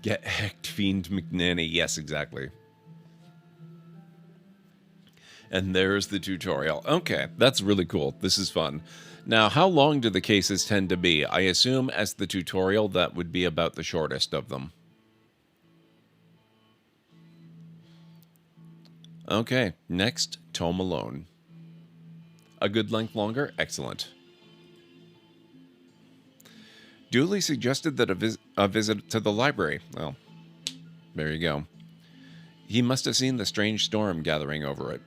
Get hecked, Fiend McNanny. Yes, exactly. And there's the tutorial. Okay, that's really cool. This is fun. Now, how long do the cases tend to be? I assume as the tutorial, that would be about the shortest of them. Okay, next, Tome Alone. A good length longer? Excellent. Duly suggested that a visit to the library. Well, there you go. He must have seen the strange storm gathering over it.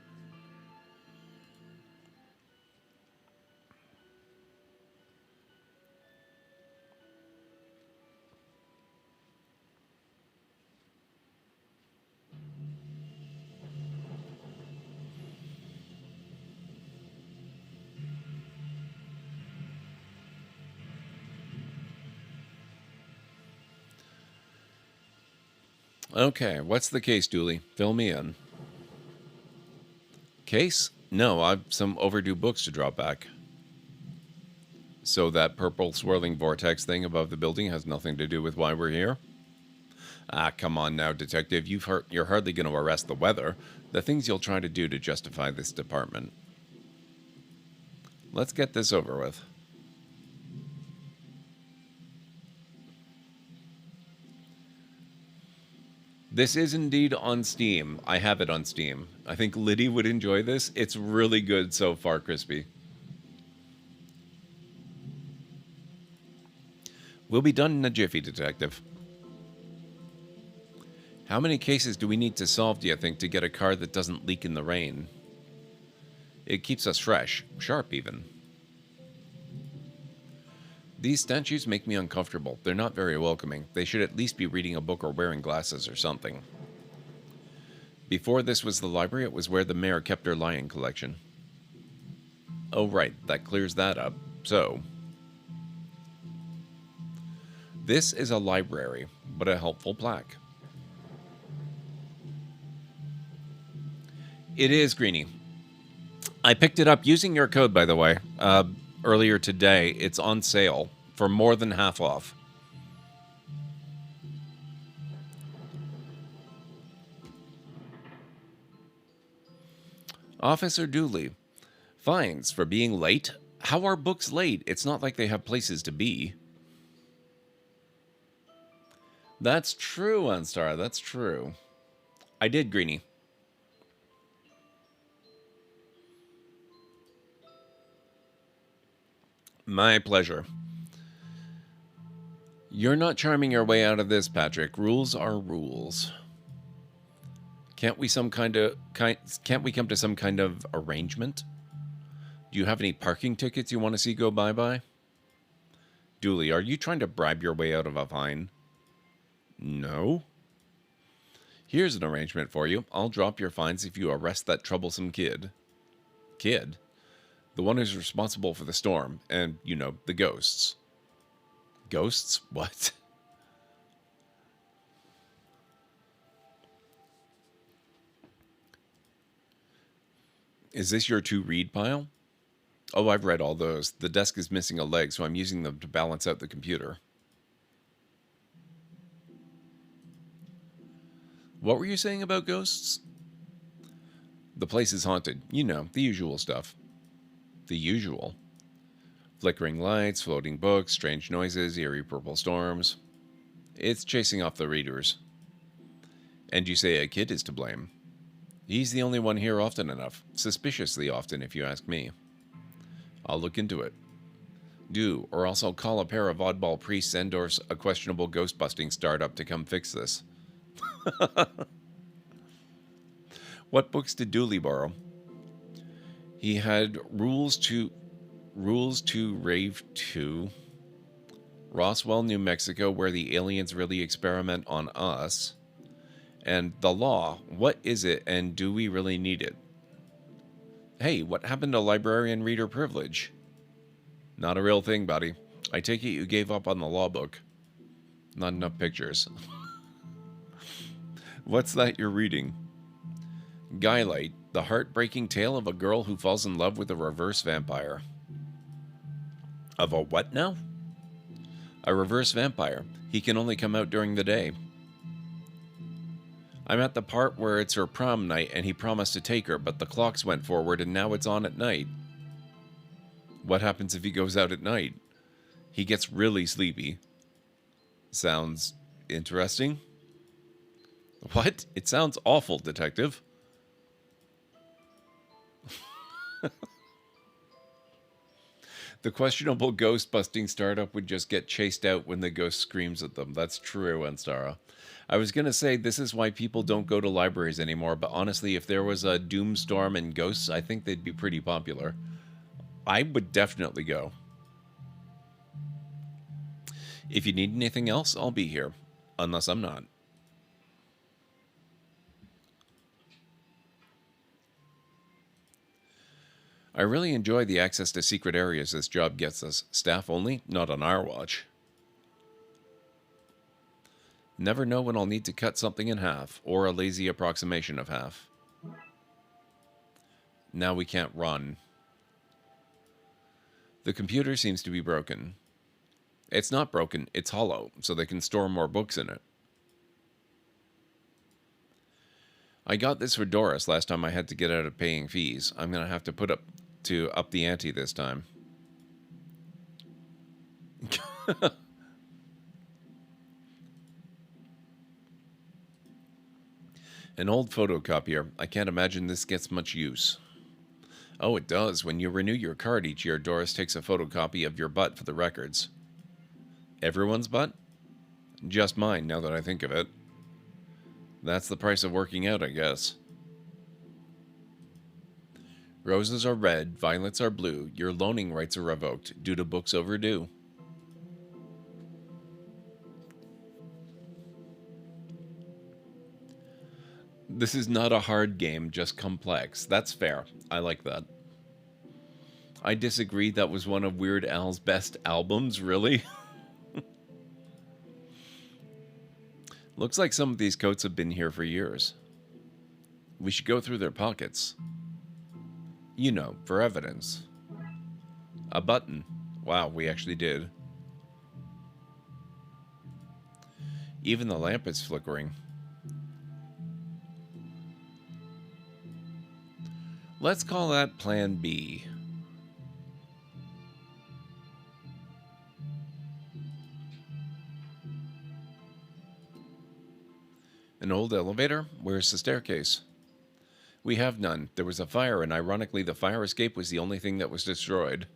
Okay, what's the case, Dooley? Fill me in. Case? No, I've some overdue books to drop back. So that purple swirling vortex thing above the building has nothing to do with why we're here? Ah, come on now, detective. You're hardly going to arrest the weather. The things you'll try to do to justify this department. Let's get this over with. This is indeed on Steam. I have it on Steam. I think Liddy would enjoy this. It's really good so far, Crispy. We'll be done in a jiffy, detective. How many cases do we need to solve, do you think, to get a car that doesn't leak in the rain? It keeps us fresh, sharp even. These statues make me uncomfortable. They're not very welcoming. They should at least be reading a book or wearing glasses or something. Before this was the library, it was where the mayor kept her lion collection. Oh, right. That clears that up. So, this is a library, but a helpful plaque. It is, Greenie. I picked it up using your code, by the way, earlier today. It's on sale for more than half off. Officer Dooley. Fines for being late? How are books late? It's not like they have places to be. That's true, Unstar. That's true. I did, Greenie. My pleasure. You're not charming your way out of this, Patrick. Rules are rules. Can't we can't we come to some kind of arrangement? Do you have any parking tickets you want to see go bye-bye? Dooley, are you trying to bribe your way out of a fine? No. Here's an arrangement for you. I'll drop your fines if you arrest that troublesome kid. Kid? The one who's responsible for the storm and, you know, the ghosts. Ghosts? What? Is this your to-read pile? Oh, I've read all those. The desk is missing a leg, so I'm using them to balance out the computer. What were you saying about ghosts? The place is haunted. You know, the usual stuff. The usual. Flickering lights, floating books, strange noises, eerie purple storms. It's chasing off the readers. And you say a kid is to blame. He's the only one here often enough. Suspiciously often, if you ask me. I'll look into it. Do, or else I'll call a pair of oddball priests and or a questionable ghost-busting startup to come fix this. What books did Dooley borrow? He had Rules to Rave 2, Roswell, New Mexico, where the aliens really experiment on us, and The Law. What is it, and do we really need it? Hey, what happened to librarian reader privilege? Not a real thing, buddy. I take it you gave up on the law book. Not enough pictures. What's that you're reading? Guylight, the heartbreaking tale of a girl who falls in love with a reverse vampire. Of a what now? A reverse vampire. He can only come out during the day. I'm at the part where it's her prom night and he promised to take her, but the clocks went forward and now it's on at night. What happens if he goes out at night? He gets really sleepy. Sounds interesting. What? It sounds awful, detective. The questionable ghost-busting startup would just get chased out when the ghost screams at them. That's true, Anstara. I was going to say this is why people don't go to libraries anymore, but honestly, if there was a doomstorm and ghosts, I think they'd be pretty popular. I would definitely go. If you need anything else, I'll be here. Unless I'm not. I really enjoy the access to secret areas this job gets us. Staff only, not on our watch. Never know when I'll need to cut something in half, or a lazy approximation of half. Now we can't run. The computer seems to be broken. It's not broken, it's hollow, so they can store more books in it. I got this for Doris last time I had to get out of paying fees. I'm going to have to put up the ante this time. An old photocopier. I can't imagine this gets much use. Oh, it does. When you renew your card each year, Doris takes a photocopy of your butt for the records. Everyone's butt? Just mine, now that I think of it. That's the price of working out, I guess. Roses are red, violets are blue. Your loaning rights are revoked due to books overdue. This is not a hard game, just complex. That's fair. I like that. I disagree. That was one of Weird Al's best albums, really. Looks like some of these coats have been here for years. We should go through their pockets. You know, for evidence. A button. Wow, we actually did. Even the lamp is flickering. Let's call that Plan B. An old elevator? Where's the staircase? We have none. There was a fire, and ironically, the fire escape was the only thing that was destroyed.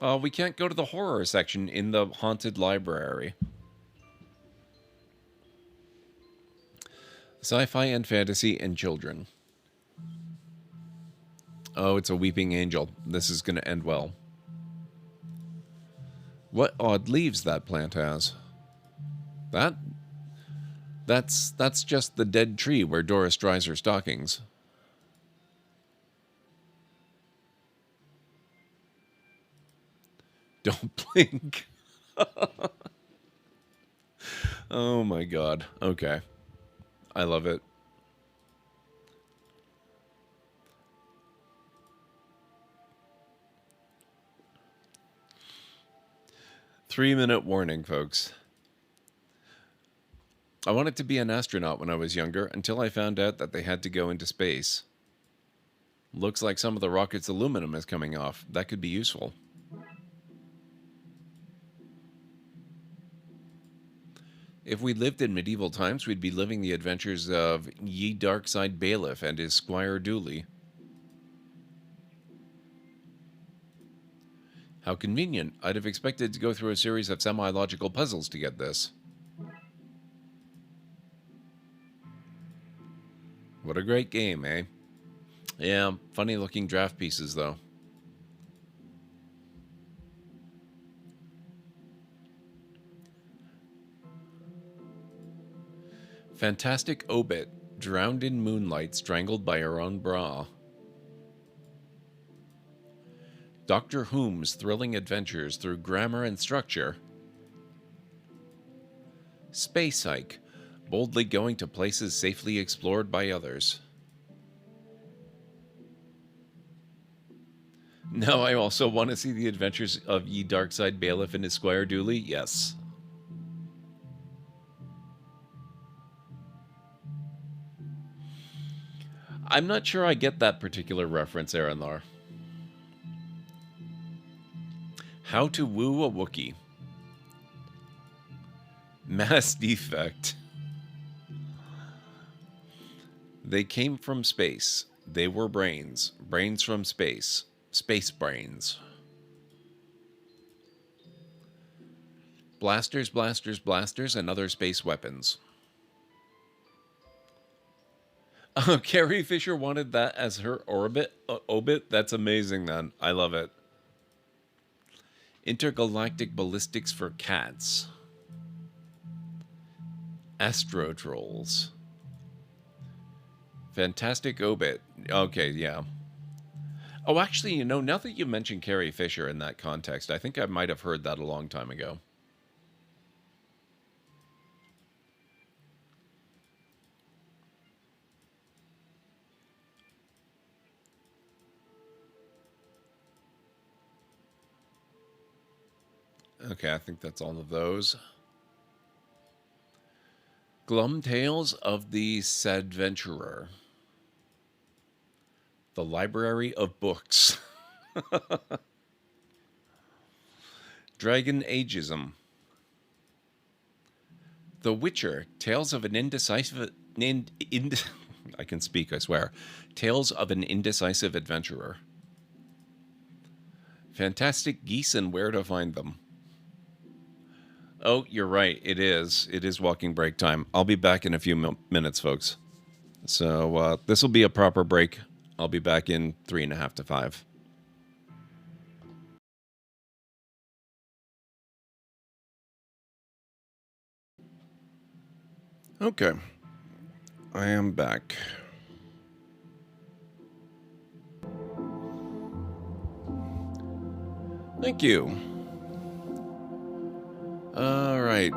We can't go to the horror section in the haunted library. Sci-fi and fantasy and children. Oh, it's a weeping angel. This is going to end well. What odd leaves that plant has? That's just the dead tree where Doris dries her stockings. Don't blink. Oh my god. Okay. I love it. Three-minute warning, folks. I wanted to be an astronaut when I was younger until I found out that they had to go into space. Looks like some of the rocket's aluminum is coming off. That could be useful. If we lived in medieval times, we'd be living the adventures of ye Darkside Bailiff and his Squire Dooley. How convenient. I'd have expected to go through a series of semi-logical puzzles to get this. What a great game, eh? Yeah, funny looking draft pieces, though. Fantastic obit, drowned in moonlight, strangled by her own bra. Dr. Whom's thrilling adventures through grammar and structure. Space hike, boldly going to places safely explored by others. Now I also want to see the adventures of ye Darkside Bailiff and his Squire Dooley. Yes. I'm not sure I get that particular reference, Aranlar. How to woo a Wookiee. Mass defect. They came from space. They were brains. Brains from space. Space brains. Blasters, blasters, blasters, and other space weapons. Oh, Carrie Fisher wanted that as her obit? That's amazing, then. I love it. Intergalactic ballistics for cats. Astro trolls. Fantastic obit. Okay, yeah. Oh, actually, you know, now that you mentioned Carrie Fisher in that context, I think I might have heard that a long time ago. Okay, I think that's all of those. Glum Tales of the Sadventurer. The Library of Books. Dragon Ageism. The Witcher. Tales of an indecisive... I can speak, I swear. Tales of an Indecisive Adventurer. Fantastic Geese and Where to Find Them. Oh, you're right. It is. It is walking break time. I'll be back in a few minutes, folks. So this will be a proper break. I'll be back in 3.5 to 5. Okay. I am back. Thank you. All right.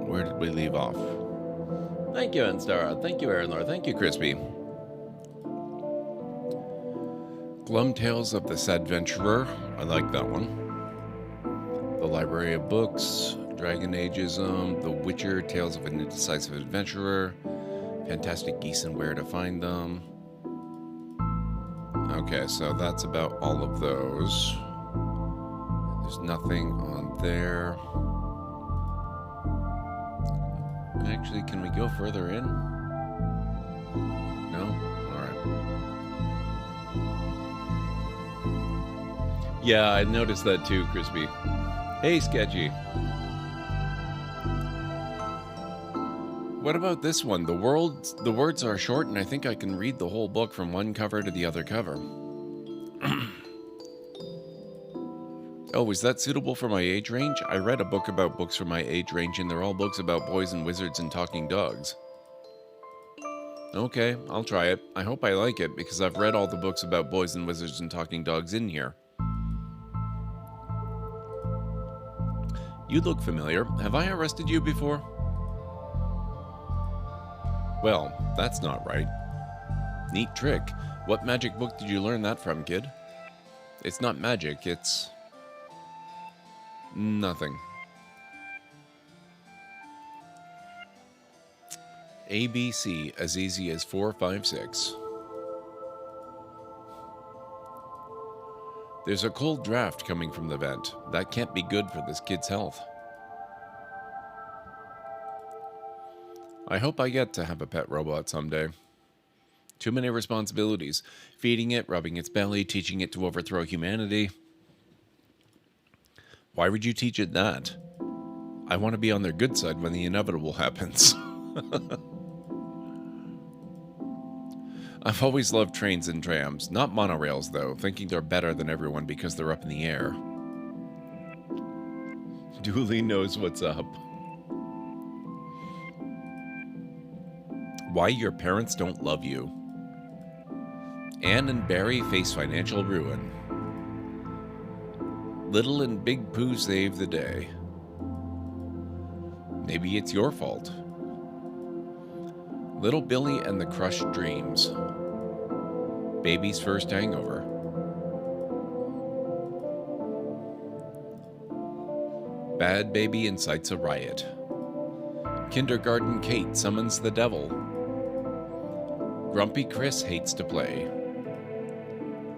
Where did we leave off? Thank you, Anstara. Thank you, Aranlar. Thank you, Crispy. Glum Tales of the Sadventurer. I like that one. The Library of Books. Dragon Ageism. The Witcher. Tales of an Indecisive Adventurer. Fantastic Geese and Where to Find Them. Okay, so that's about all of those. There's nothing on there. Actually, can we go further in? No? Alright. Yeah, I noticed that too, Crispy. Hey, Sketchy. What about this one? The words are short, and I think I can read the whole book from one cover to the other cover. Oh, is that suitable for my age range? I read a book about books for my age range, and they're all books about boys and wizards and talking dogs. Okay, I'll try it. I hope I like it, because I've read all the books about boys and wizards and talking dogs in here. You look familiar. Have I arrested you before? Well, that's not right. Neat trick. What magic book did you learn that from, kid? It's not magic, it's... nothing. ABC, as easy as 4, 5, 6. There's a cold draft coming from the vent. That can't be good for this kid's health. I hope I get to have a pet robot someday. Too many responsibilities. Feeding it, rubbing its belly, teaching it to overthrow humanity. Why would you teach it that? I want to be on their good side when the inevitable happens. I've always loved trains and trams. Not monorails, though, thinking they're better than everyone because they're up in the air. Dooley knows what's up. Why your parents don't love you. Anne and Barry face financial ruin. Little and Big Pooh save the day. Maybe it's your fault. Little Billy and the Crushed Dreams. Baby's first hangover. Bad baby incites a riot. Kindergarten Kate summons the devil. Grumpy Chris hates to play.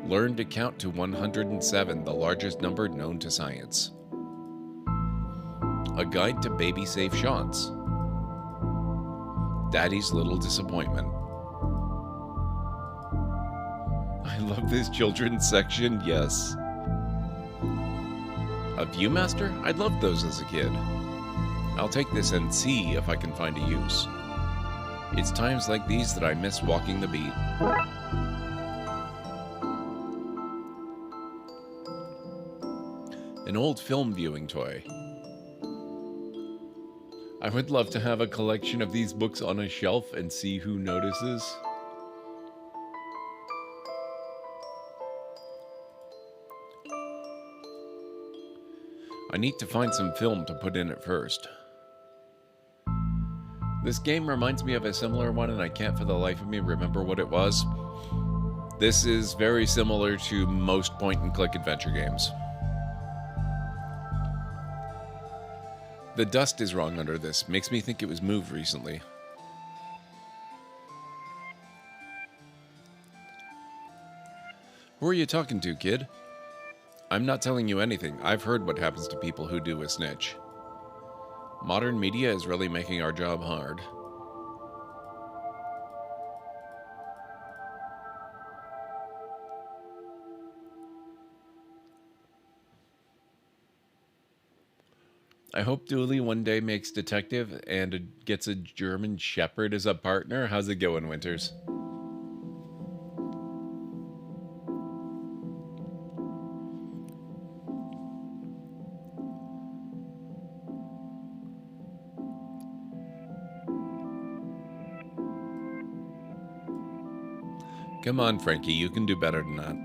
Learn to count to 107, the largest number known to science. A guide to baby-safe shots. Daddy's little disappointment. I love this children's section, yes. A Viewmaster? I'd love those as a kid. I'll take this and see if I can find a use. It's times like these that I miss walking the beat. An old film viewing toy. I would love to have a collection of these books on a shelf and see who notices. I need to find some film to put in it first. This game reminds me of a similar one and I can't for the life of me remember what it was. This is very similar to most point-and-click adventure games. The dust is wrong under this. Makes me think it was moved recently. Who are you talking to, kid? I'm not telling you anything. I've heard what happens to people who do a snitch. Modern media is really making our job hard. I hope Dooley one day makes detective and gets a German Shepherd as a partner. How's it going, Winters? Come on, Frankie, you can do better than that.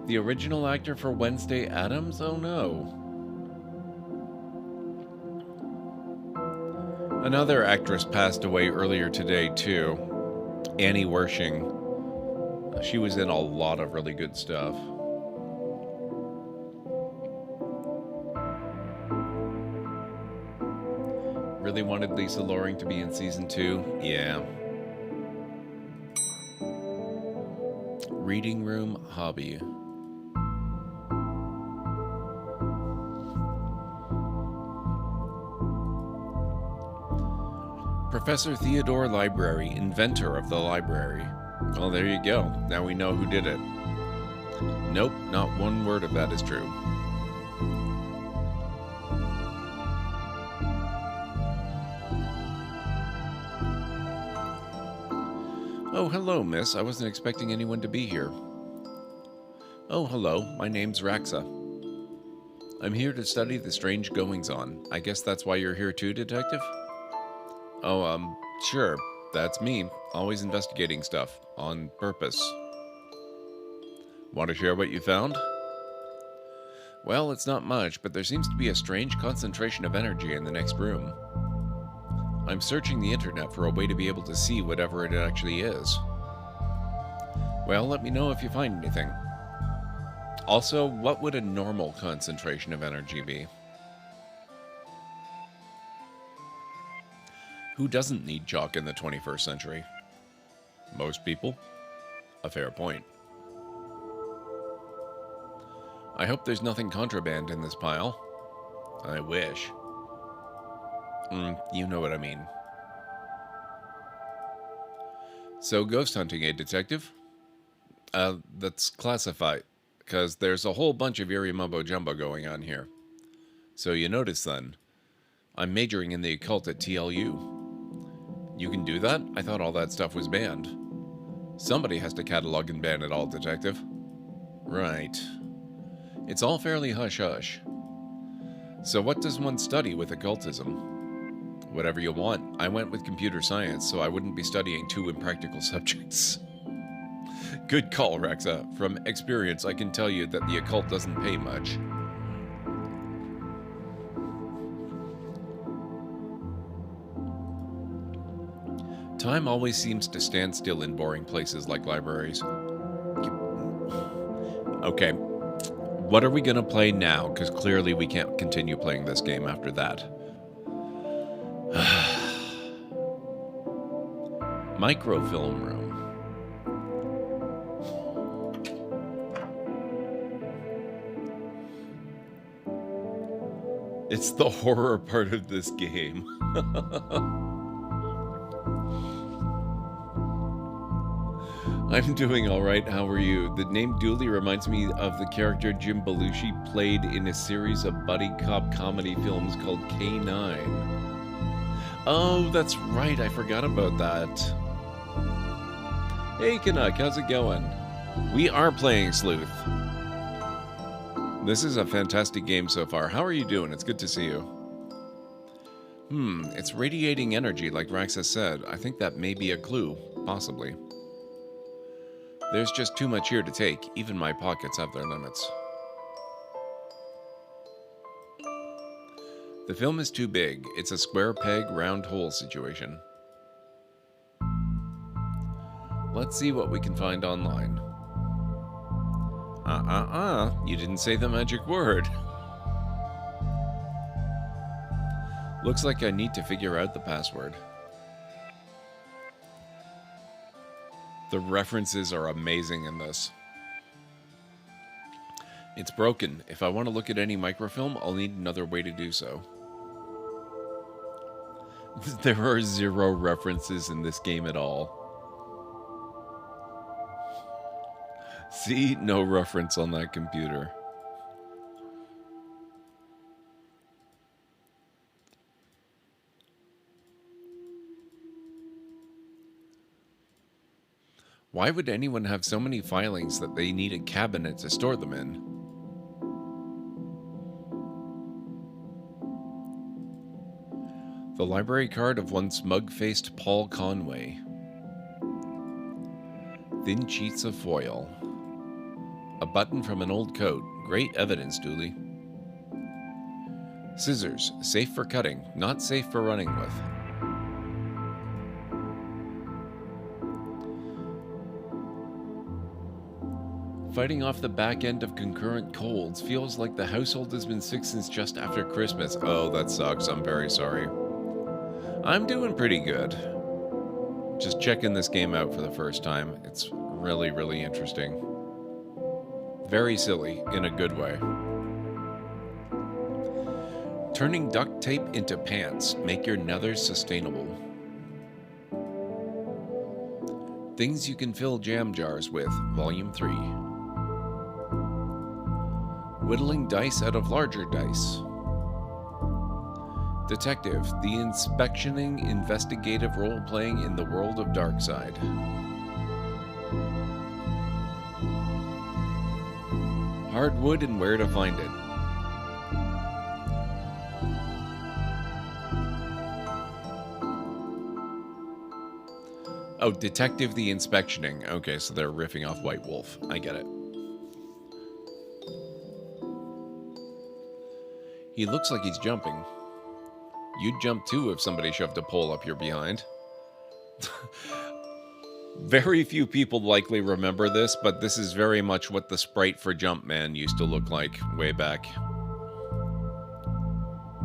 The original actor for Wednesday Addams? Oh no. Another actress passed away earlier today, too. Annie Wershing. She was in a lot of really good stuff. Really wanted Lisa Loring to be in season 2? Yeah. Reading room hobby. Professor Theodore Library, inventor of the library. Well, there you go. Now we know who did it. Nope, not one word of that is true. Oh, hello, miss. I wasn't expecting anyone to be here. Oh, hello. My name's Raxa. I'm here to study the strange goings-on. I guess that's why you're here too, detective? Oh, sure. That's me. Always investigating stuff. On purpose. Want to share what you found? Well, it's not much, but there seems to be a strange concentration of energy in the next room. I'm searching the internet for a way to be able to see whatever it actually is. Well, let me know if you find anything. Also, what would a normal concentration of energy be? Who doesn't need chalk in the 21st century? Most people. A fair point. I hope there's nothing contraband in this pile. I wish. You know what I mean. So, ghost hunting, detective? That's classified, because there's a whole bunch of eerie mumbo-jumbo going on here. So you notice, then, I'm majoring in the occult at TLU. You can do that? I thought all that stuff was banned. Somebody has to catalog and ban it all, detective. Right. It's all fairly hush-hush. So what does one study with occultism? Whatever you want. I went with computer science, so I wouldn't be studying 2 impractical subjects. Good call, Rexa. From experience, I can tell you that the occult doesn't pay much. Time always seems to stand still in boring places like libraries. Okay. What are we going to play now? Because clearly we can't continue playing this game after that. Microfilm room. It's the horror part of this game. I'm doing all right. How are you? The name Dooley reminds me of the character Jim Belushi played in a series of buddy cop comedy films called K9. Oh, that's right. I forgot about that. Hey, Canuck, how's it going? We are playing Sleuth. This is a fantastic game so far. How are you doing? It's good to see you. It's radiating energy, like Rax has said. I think that may be a clue, possibly. There's just too much here to take. Even my pockets have their limits. The film is too big. It's a square peg, round hole situation. Let's see what we can find online. You didn't say the magic word. Looks like I need to figure out the password. The references are amazing in this. It's broken. If I want to look at any microfilm, I'll need another way to do so. There are 0 references in this game at all. See, no reference on that computer. Why would anyone have so many filings that they need a cabinet to store them in? The library card of one smug-faced Paul Conway. Thin sheets of foil. A button from an old coat. Great evidence, Dooley. Scissors. Safe for cutting, not safe for running with. Fighting off the back end of concurrent colds. Feels like the household has been sick since just after Christmas. Oh, that sucks. I'm very sorry. I'm doing pretty good. Just checking this game out for the first time. It's really, really interesting. Very silly, in a good way. Turning duct tape into pants. Make your nethers sustainable. Things you can fill jam jars with. Volume 3. Whittling dice out of larger dice. Detective. The inspectioning investigative role-playing in the world of Darkside. Hardwood and where to find it. Oh, Detective the Inspectioning. Okay, so they're riffing off White Wolf. I get it. He looks like he's jumping. You'd jump too if somebody shoved a pole up your behind. Very few people likely remember this, but this is very much what the sprite for Jumpman used to look like way back.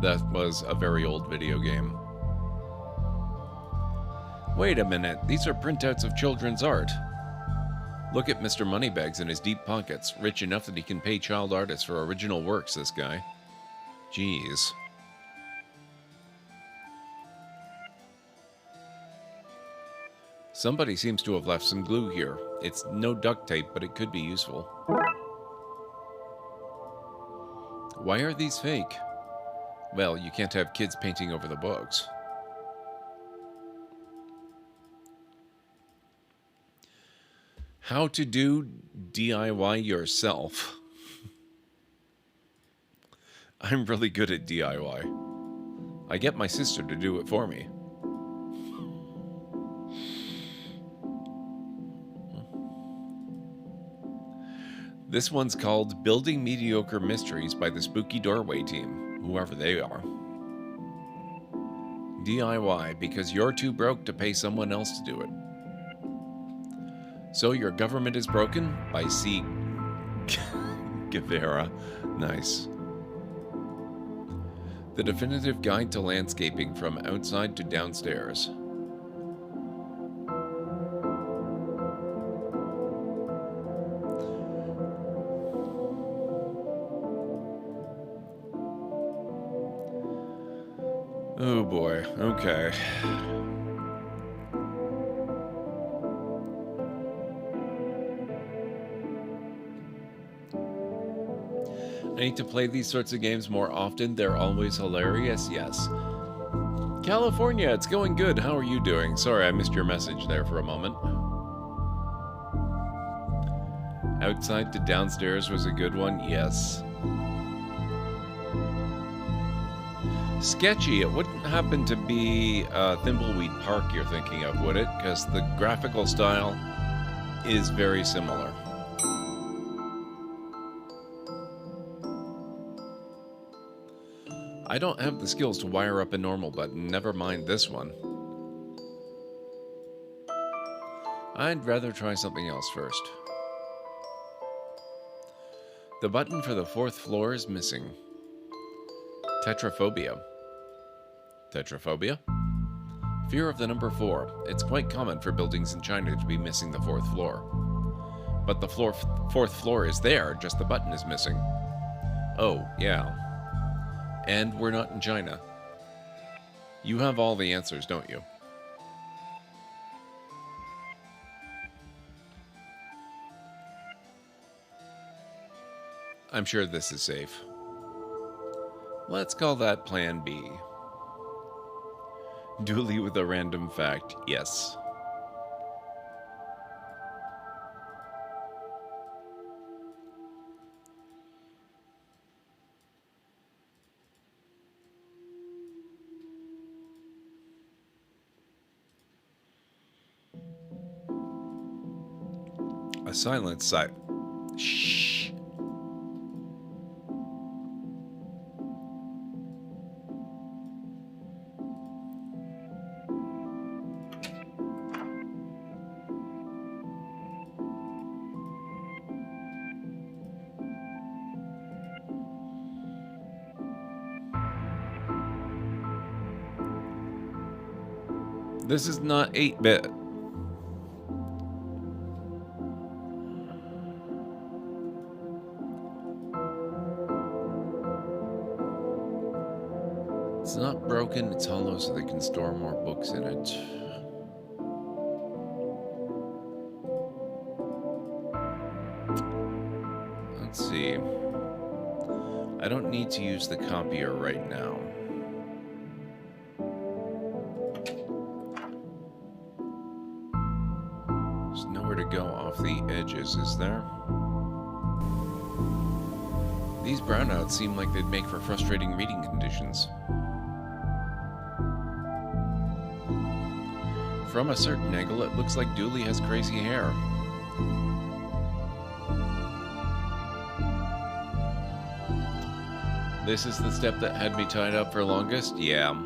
That was a very old video game. Wait a minute, these are printouts of children's art. Look at Mr. Moneybags in his deep pockets, rich enough that he can pay child artists for original works, this guy. Jeez. Somebody seems to have left some glue here. It's no duct tape, but it could be useful. Why are these fake? Well, you can't have kids painting over the books. How to do DIY yourself. I'm really good at DIY. I get my sister to do it for me. This one's called Building Mediocre Mysteries by the Spooky Doorway team, whoever they are. DIY, because you're too broke to pay someone else to do it. So your government is broken by C. Guevara. Nice. The definitive guide to landscaping from outside to downstairs. Oh boy, okay. I need to play these sorts of games more often. They're always hilarious, yes. California, it's going good. How are you doing? Sorry, I missed your message there for a moment. Outside to downstairs was a good one, yes. Sketchy, it wouldn't happen to be Thimbleweed Park you're thinking of, would it? Because the graphical style is very similar. I don't have the skills to wire up a normal button, never mind this one. I'd rather try something else first. The button for the 4th floor is missing. Tetraphobia. Tetraphobia? Fear of the number 4. It's quite common for buildings in China to be missing the 4th floor. But the 4th floor is there, just the button is missing. Oh, yeah. And we're not in China. You have all the answers, don't you? I'm sure this is safe. Let's call that Plan B. Dually with a random fact, yes. A silent sight. Shh. This is not 8-bit. It's not broken, it's hollow so they can store more books in it. Let's see. I don't need to use the copier right now. There's nowhere to go off the edges, is there? These brownouts seem like they'd make for frustrating reading conditions. From a certain angle, it looks like Dooley has crazy hair. This is the step that had me tied up for longest? Yeah.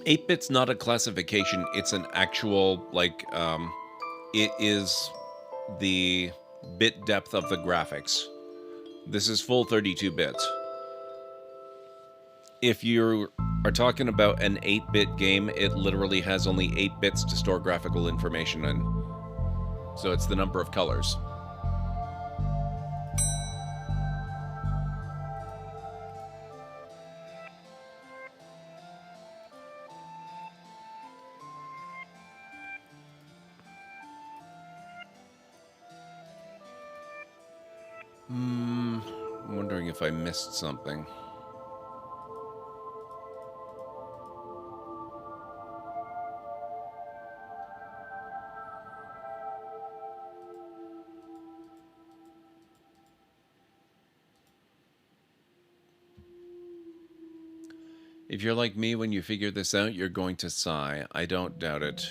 Eight-bit's not a classification, it's an actual, like, it is the bit depth of the graphics. This is full 32 bits. If you are talking about an 8-bit game, it literally has only 8 bits to store graphical information in. So it's the number of colors. I'm wondering if I missed something. If you're like me, when you figure this out, you're going to sigh. I don't doubt it.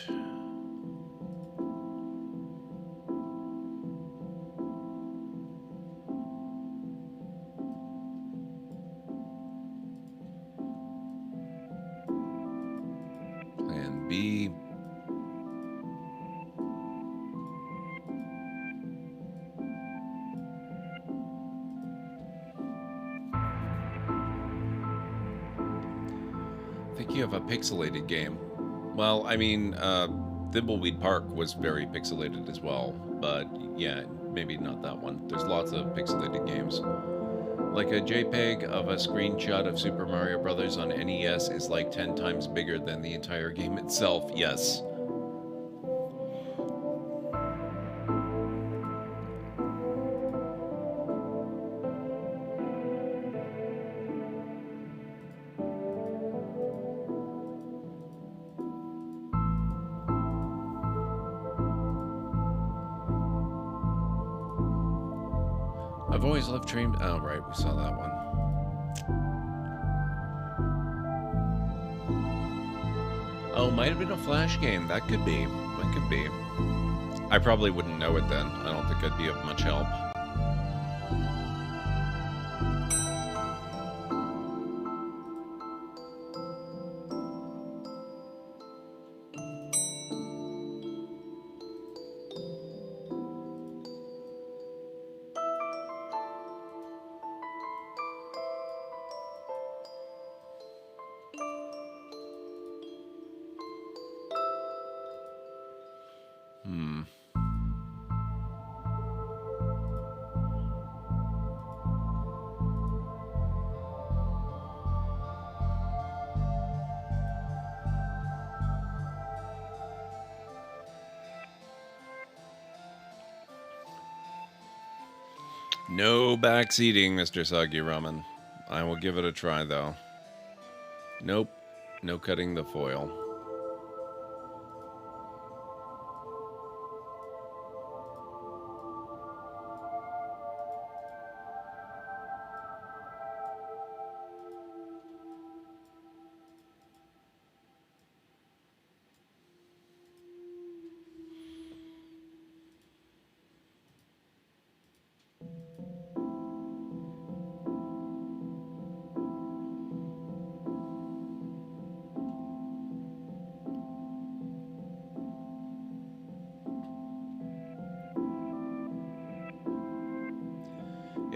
Plan be. I think you have a pixelated game. Well, I mean, Thimbleweed Park was very pixelated as well, but yeah, maybe not that one. There's lots of pixelated games. Like a JPEG of a screenshot of Super Mario Brothers on NES is like 10 times bigger than the entire game itself. Yes. I've always loved train. Oh, right, we saw that one. Oh, might have been a Flash game. That could be. That could be. I probably wouldn't know it then. I don't think I'd be of much help. No backseating, Mr. Soggy Ramen. I will give it a try, though. Nope. No cutting the foil.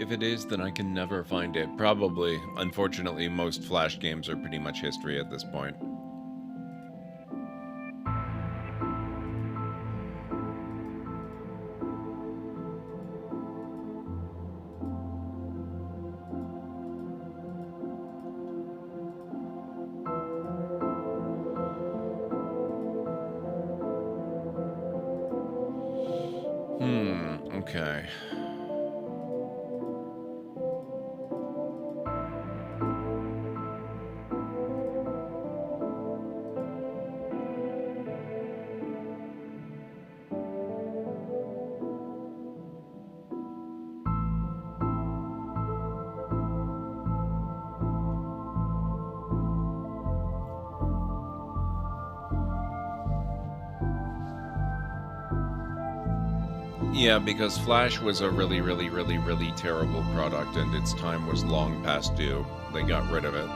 If it is, then I can never find it. Probably. Unfortunately, most Flash games are pretty much history at this point. Okay. Yeah, because Flash was a really, really, really, really terrible product, and its time was long past due. They got rid of it.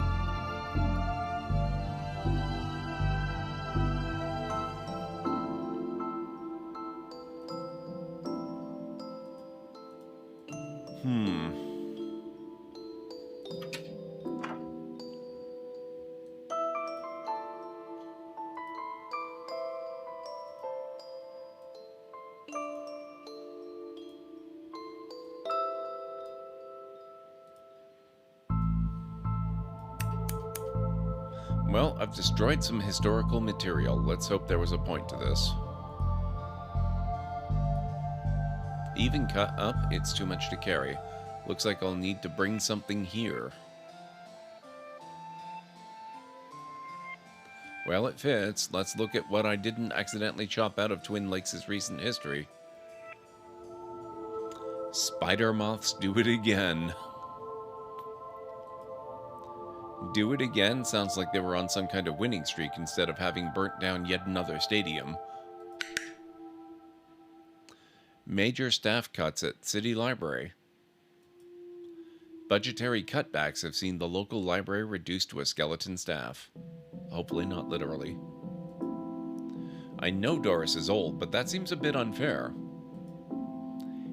Well, I've destroyed some historical material. Let's hope there was a point to this. Even cut up, it's too much to carry. Looks like I'll need to bring something here. Well, it fits. Let's look at what I didn't accidentally chop out of Twin Lakes' recent history. Spider moths do it again. Do it again sounds like they were on some kind of winning streak instead of having burnt down yet another stadium. Major staff cuts at City Library. Budgetary cutbacks have seen the local library reduced to a skeleton staff. Hopefully not literally. I know Doris is old, but that seems a bit unfair.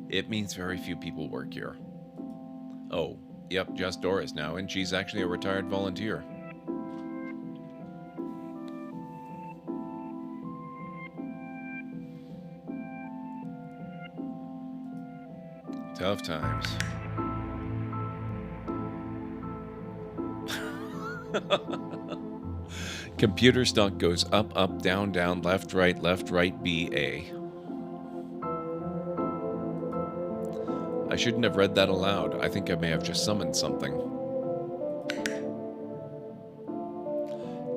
It means very few people work here. Oh, yep, just Doris now, and she's actually a retired volunteer. Tough times. Computer stock goes up, up, down, down, left, right, B, A. I shouldn't have read that aloud. I think I may have just summoned something.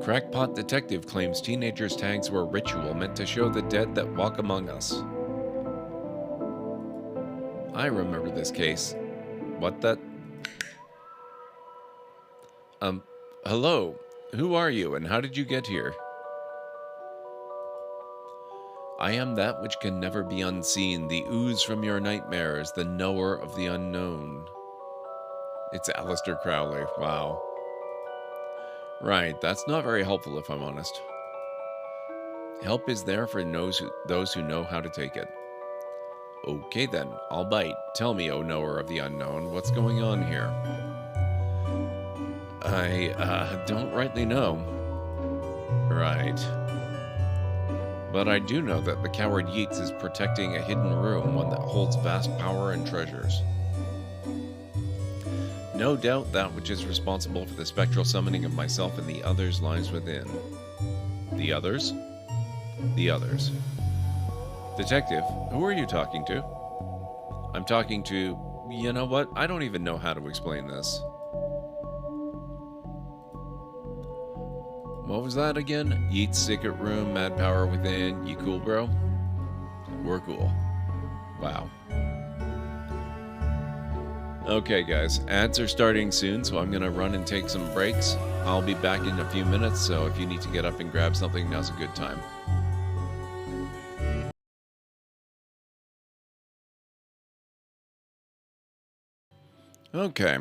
Crackpot detective claims teenagers' tags were a ritual meant to show the dead that walk among us. I remember this case. What that? Hello. Who are you and how did you get here? I am that which can never be unseen, the ooze from your nightmares, the knower of the unknown. It's Aleister Crowley. Wow. Right, that's not very helpful if I'm honest. Help is there for those who know how to take it. Okay then, I'll bite. Tell me, O knower of the unknown, what's going on here? I don't rightly know. Right. But I do know that the coward Yeats is protecting a hidden room, one that holds vast power and treasures. No doubt that which is responsible for the spectral summoning of myself and the others lies within. The others? The others. Detective, who are you talking to? I'm talking to... You know what? I don't even know how to explain this. What was that again? Yeats' secret room, mad power within. You cool, bro? We're cool. Wow. Okay, guys. Ads are starting soon, so I'm going to run and take some breaks. I'll be back in a few minutes, so if you need to get up and grab something, now's a good time. Okay.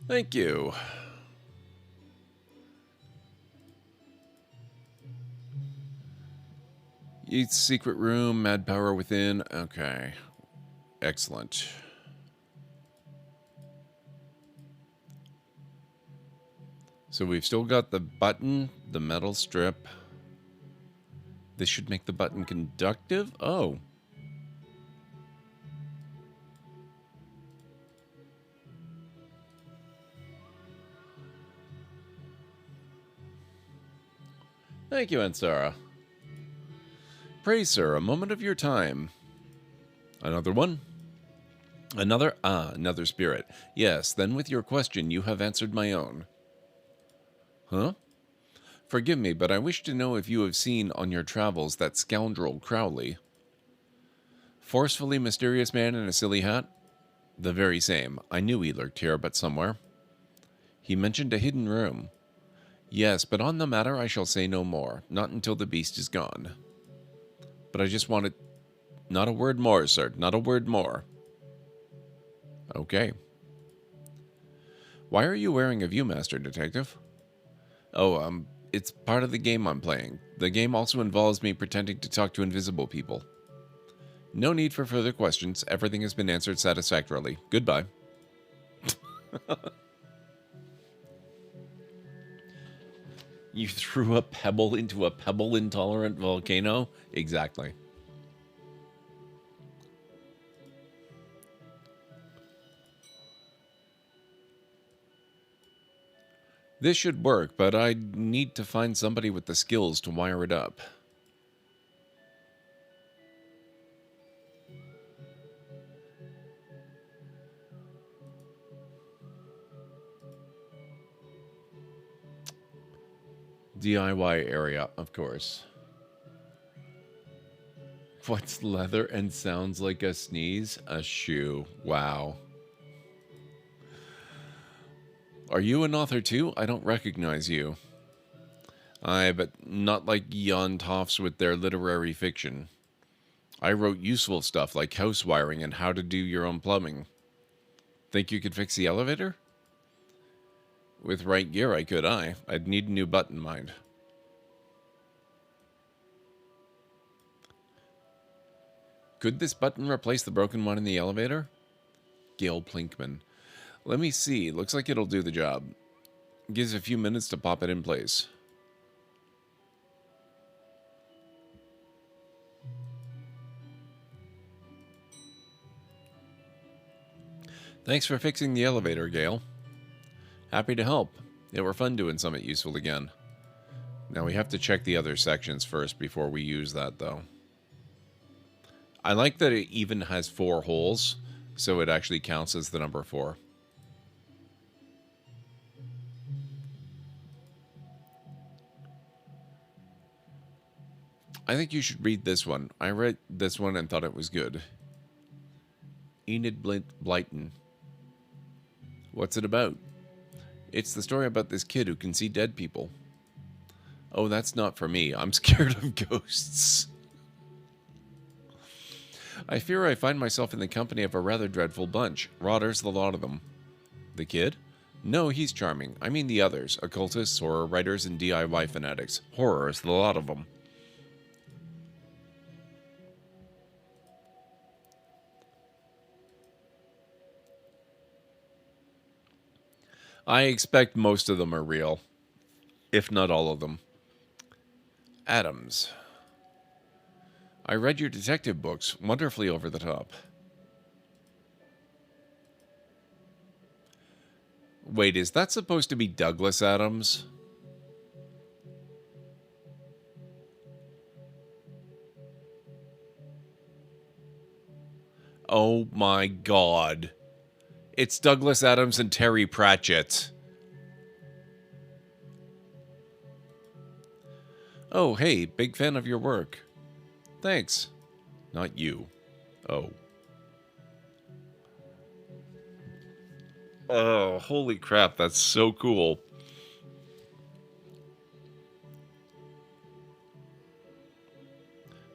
Thank you. Yeats' secret room, mad power within. Okay. Excellent. So we've still got the button, the metal strip. This should make the button conductive? Oh. Thank you, Ansara. Pray, sir, a moment of your time. Another one? Another spirit. Yes, then with your question you have answered my own. Huh? Forgive me, but I wish to know if you have seen on your travels that scoundrel Crowley. Forcefully mysterious man in a silly hat? The very same. I knew he lurked here, but somewhere. He mentioned a hidden room. Yes, but on the matter I shall say no more, not until the beast is gone. But I just wanted... Not a word more, sir, not a word more. Okay. Why are you wearing a Viewmaster, Detective? Oh, it's part of the game I'm playing. The game also involves me pretending to talk to invisible people. No need for further questions. Everything has been answered satisfactorily. Goodbye. You threw a pebble into a pebble-intolerant volcano? Exactly. This should work, but I need to find somebody with the skills to wire it up. DIY area, of course. What's leather and sounds like a sneeze? A shoe. Wow. Are you an author too? I don't recognize you. Aye, but not like Jan Toffs with their literary fiction. I wrote useful stuff like house wiring and how to do your own plumbing. Think you could fix the elevator? With right gear, I could, I'd need a new button, mind. Could this button replace the broken one in the elevator? Gail Plinkman. Let me see. Looks like it'll do the job. Gives a few minutes to pop it in place. Thanks for fixing the elevator, Gail. Happy to help. It were fun doing something useful again. Now we have to check the other sections first before we use that, though. I like that it even has 4 holes, so it actually counts as the number 4. I think you should read this one. I read this one and thought it was good. Enid Blyton. What's it about? It's the story about this kid who can see dead people. Oh, that's not for me. I'm scared of ghosts. I fear I find myself in the company of a rather dreadful bunch. Rotters, the lot of them. The kid? No, he's charming. I mean the others. Occultists, horror writers, and DIY fanatics. Horrors, the lot of them. I expect most of them are real. If not all of them. Adams. I read your detective books. Wonderfully over the top. Wait, is that supposed to be Douglas Adams? Oh my god. It's Douglas Adams and Terry Pratchett. Oh, hey, big fan of your work. Thanks. Not you. Oh. Oh, holy crap, that's so cool.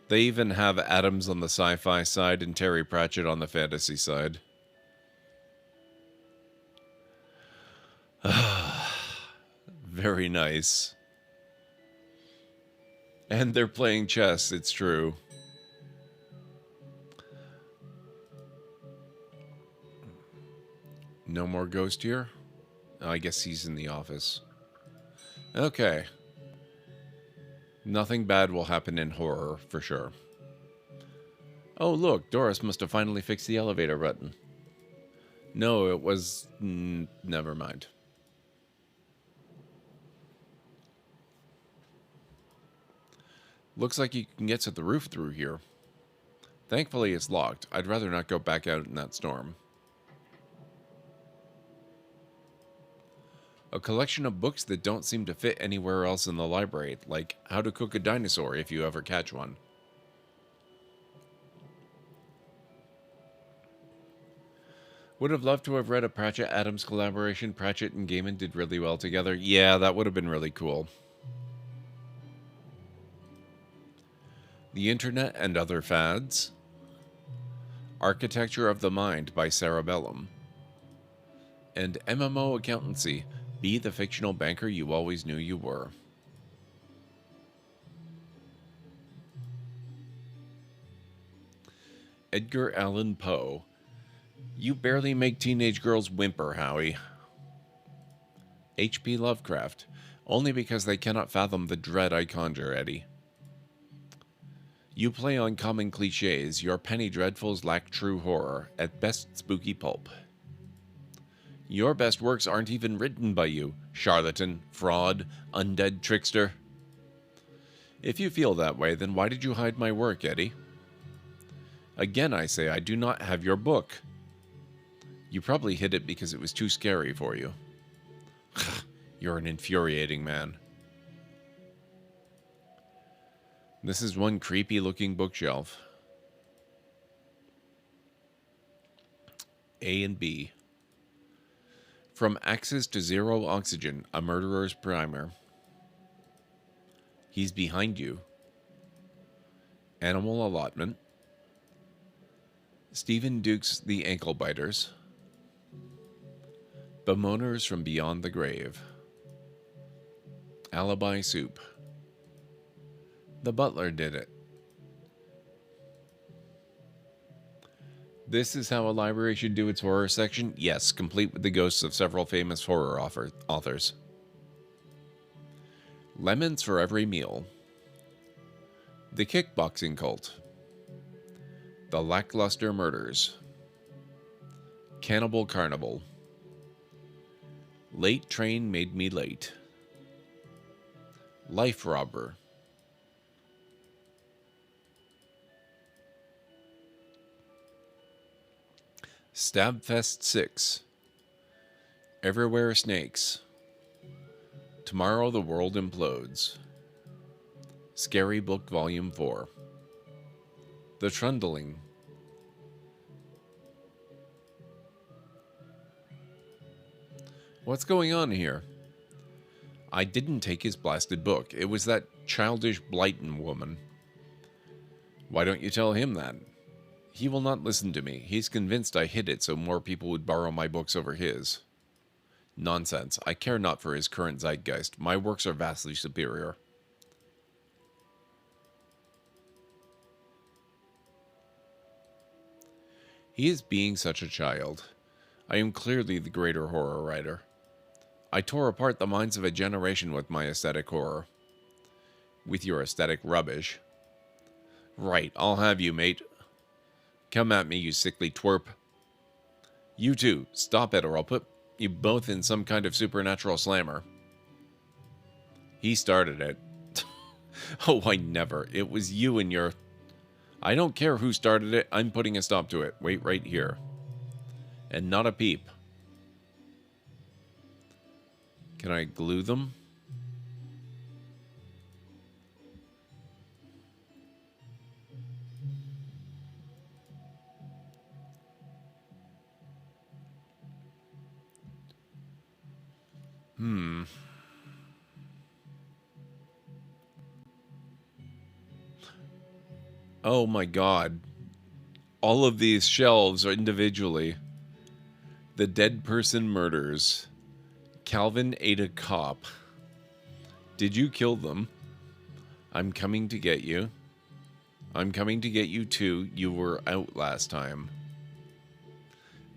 They even have Adams on the sci-fi side and Terry Pratchett on the fantasy side. Very nice. And they're playing chess, it's true. No more ghost here? Oh, I guess he's in the office. Okay. Nothing bad will happen in horror, for sure. Oh, look, Doris must have finally fixed the elevator button. No, it was... never mind. Looks like you can get to the roof through here. Thankfully, it's locked. I'd rather not go back out in that storm. A collection of books that don't seem to fit anywhere else in the library, like How to Cook a Dinosaur if you ever catch one. Would have loved to have read a Pratchett-Adams collaboration. Pratchett and Gaiman did really well together. Yeah, that would have been really cool. The Internet and Other Fads. Architecture of the Mind by Sarah Bellum. And MMO Accountancy. Be the fictional banker you always knew you were. Edgar Allan Poe. You barely make teenage girls whimper, Howie. H.P. Lovecraft. Only because they cannot fathom the dread I conjure, Eddie. You play on common cliches. Your penny dreadfuls lack true horror. At best, spooky pulp. Your best works aren't even written by you. Charlatan, fraud, undead trickster. If you feel that way, then why did you hide my work, Eddie? Again, I say I do not have your book. You probably hid it because it was too scary for you. You're an infuriating man. This is one creepy-looking bookshelf. A and B. From Axis to Zero Oxygen, a murderer's primer. He's behind you. Animal allotment. Stephen Duke's The Ankle Biters. Bemoaners from beyond the grave. Alibi soup. The butler did it. This is how a library should do its horror section? Yes, complete with the ghosts of several famous horror authors. Lemons for every meal. The kickboxing cult. The lackluster murders. Cannibal carnival. Late train made me late. Life robber. Stabfest 6. Everywhere snakes. Tomorrow the world implodes. Scary Book Volume 4. The Trundling. What's going on here? I didn't take his blasted book. It was that childish Blighton woman. Why don't you tell him that? He will not listen to me. He's convinced I hid it so more people would borrow my books over his. Nonsense. I care not for his current zeitgeist. My works are vastly superior. He is being such a child. I am clearly the greater horror writer. I tore apart the minds of a generation with my aesthetic horror. With your aesthetic rubbish. Right, I'll have you, mate. Come at me, you sickly twerp. You two, stop it or I'll put you both in some kind of supernatural slammer. He started it. Oh, I never. It was you and your... I don't care who started it. I'm putting a stop to it. Wait right here. And not a peep. Can I glue them? Oh my god. All of these shelves are individually. The dead person murders. Calvin ate a cop. Did you kill them? I'm coming to get you. I'm coming to get you too. You were out last time.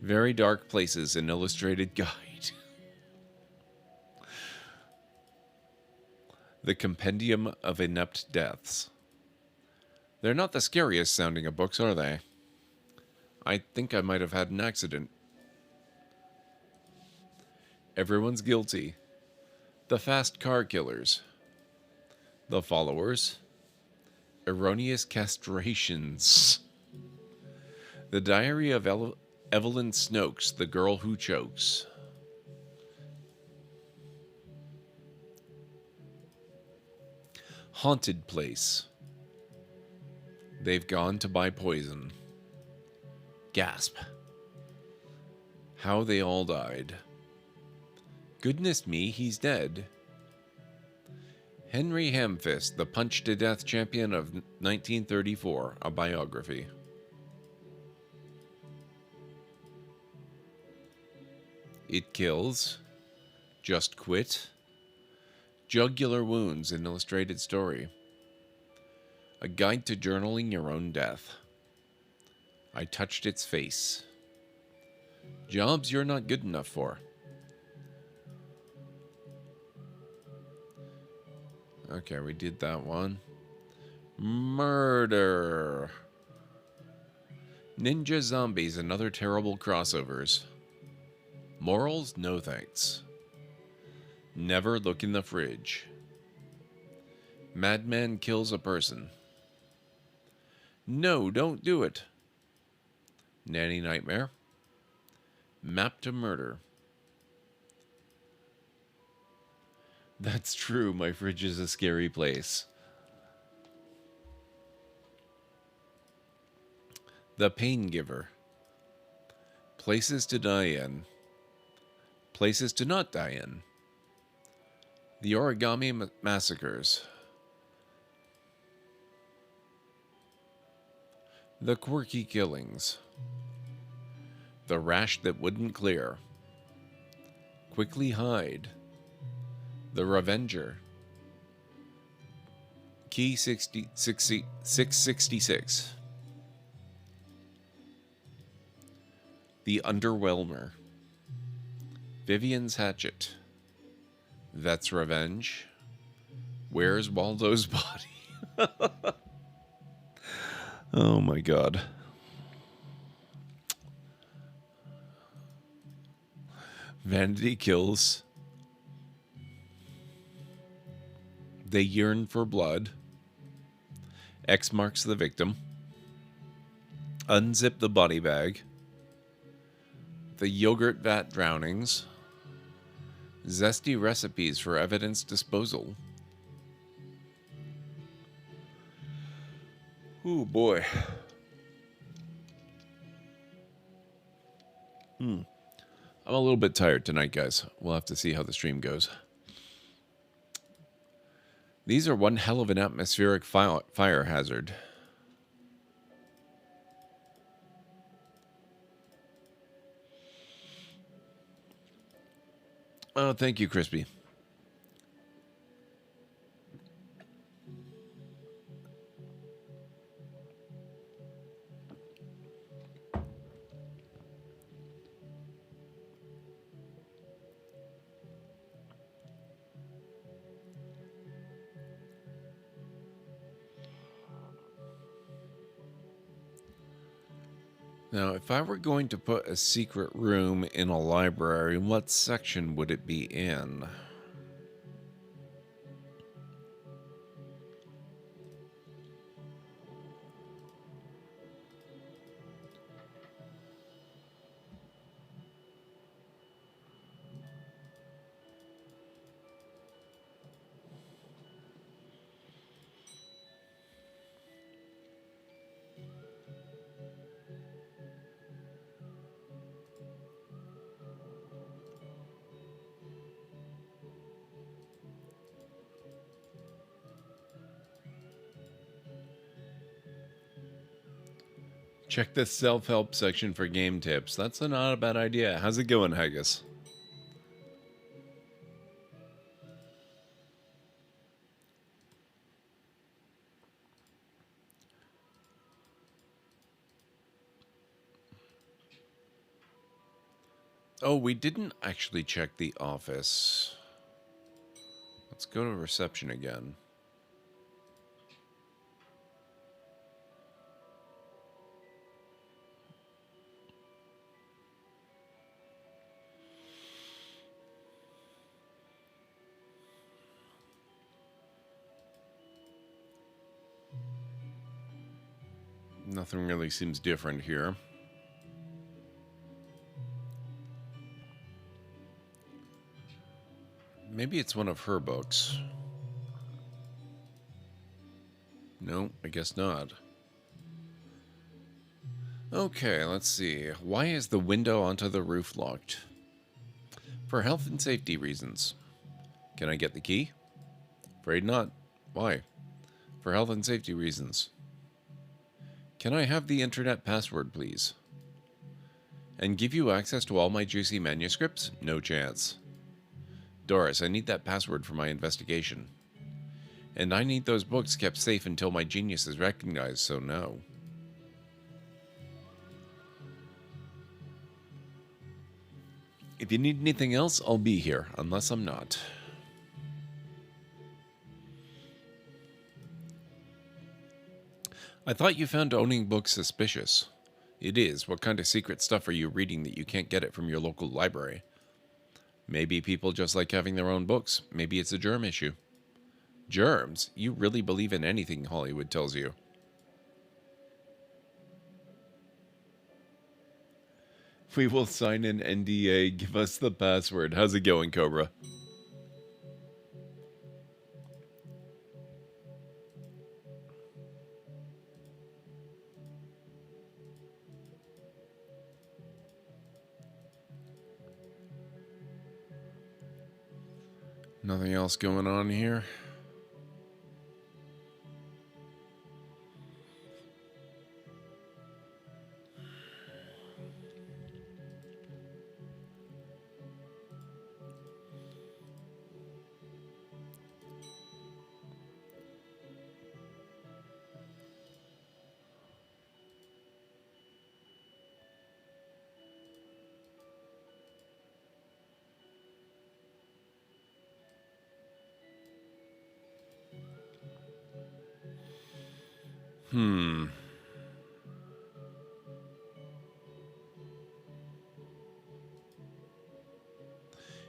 Very dark places, an illustrated guide. The Compendium of Inept Deaths. They're not the scariest sounding of books, are they? I think I might have had an accident. Everyone's guilty. The Fast Car Killers. The Followers. Erroneous Castrations. The Diary of Evelyn Snokes, the Girl Who Chokes. Haunted Place. They've gone to buy poison. Gasp. How they all died. Goodness me, he's dead. Henry Hamfist, the punch-to-death champion of 1934, a biography. It Kills. Just Quit. Jugular Wounds, an illustrated story. A guide to journaling your own death. I touched its face. Jobs you're not good enough for. Okay, we did that one. Murder. Ninja Zombies and Other Terrible Crossovers. Morals? No thanks. Never look in the fridge. Madman kills a person. No, don't do it. Nanny Nightmare. Map to Murder. That's true, my fridge is a scary place. The Pain Giver. Places to die in. Places to not die in. The Origami Massacres. The Quirky Killings. The Rash That Wouldn't Clear. Quickly hide. The Revenger. Key 666. The Underwhelmer. Vivian's Hatchet. Vet's Revenge. Where's Waldo's Body? Oh my god. Vanity Kills. They Yearn for Blood. X Marks the Victim. Unzip the Body Bag. The Yogurt Vat Drownings. Zesty Recipes for Evidence Disposal. Oh boy. I'm a little bit tired tonight, guys. We'll have to see how the stream goes. These are one hell of an atmospheric fire hazard. Oh, thank you, Crispy. Now, if I were going to put a secret room in a library, what section would it be in? Check the self-help section for game tips. That's not a bad idea. How's it going, Haggis? Oh, we didn't actually check the office. Let's go to reception again. Nothing really seems different here. Maybe it's one of her books. No, I guess not. Okay, let's see. Why is the window onto the roof locked? For health and safety reasons. Can I get the key? Afraid not. Why? For health and safety reasons. Can I have the internet password, please? And give you access to all my juicy manuscripts? No chance. Doris, I need that password for my investigation. And I need those books kept safe until my genius is recognized, so no. If you need anything else, I'll be here, unless I'm not. I thought you found owning books suspicious. It is. What kind of secret stuff are you reading that you can't get it from your local library? Maybe people just like having their own books. Maybe it's a germ issue. Germs? You really believe in anything Hollywood tells you. We will sign an NDA. Give us the password. How's it going, Cobra? Nothing else going on here? Hmm.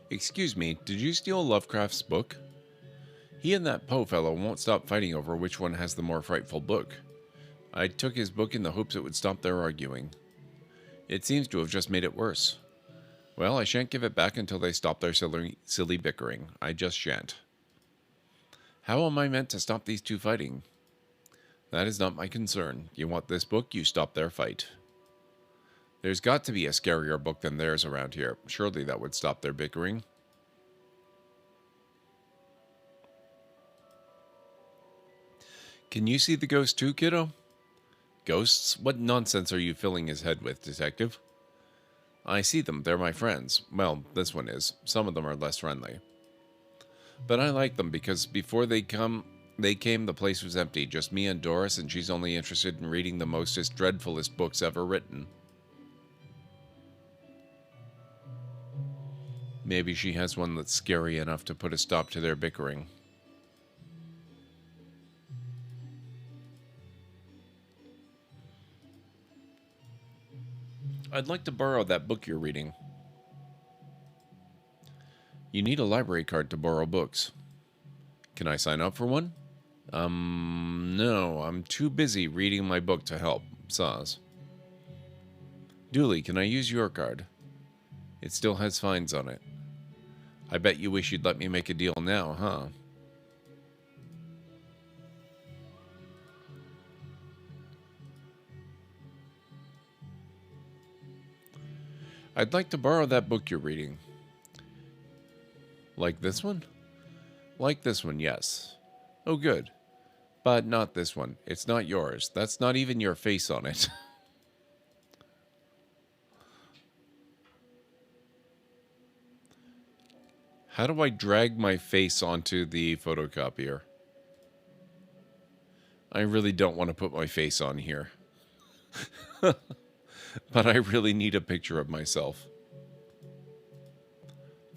Excuse me, did you steal Lovecraft's book? He and that Poe fellow won't stop fighting over which one has the more frightful book. I took his book in the hopes it would stop their arguing. It seems to have just made it worse. Well, I shan't give it back until they stop their silly bickering. I just shan't. How am I meant to stop these two fighting? That is not my concern. You want this book, you stop their fight. There's got to be a scarier book than theirs around here. Surely that would stop their bickering. Can you see the ghost too, kiddo? Ghosts? What nonsense are you filling his head with, detective? I see them. They're my friends. Well, this one is. Some of them are less friendly. But I like them because before they came, the place was empty. Just me and Doris, and she's only interested in reading the mostest dreadfulest books ever written. Maybe she has one that's scary enough to put a stop to their bickering. I'd like to borrow that book you're reading. You need a library card to borrow books. Can I sign up for one? No, I'm too busy reading my book to help. Saws. Dooley, can I use your card? It still has fines on it. I bet you wish you'd let me make a deal now, huh? I'd like to borrow that book you're reading. Like this one? Like this one, yes. Oh, good. But not this one. It's not yours. That's not even your face on it. How do I drag my face onto the photocopier? I really don't want to put my face on here. But I really need a picture of myself.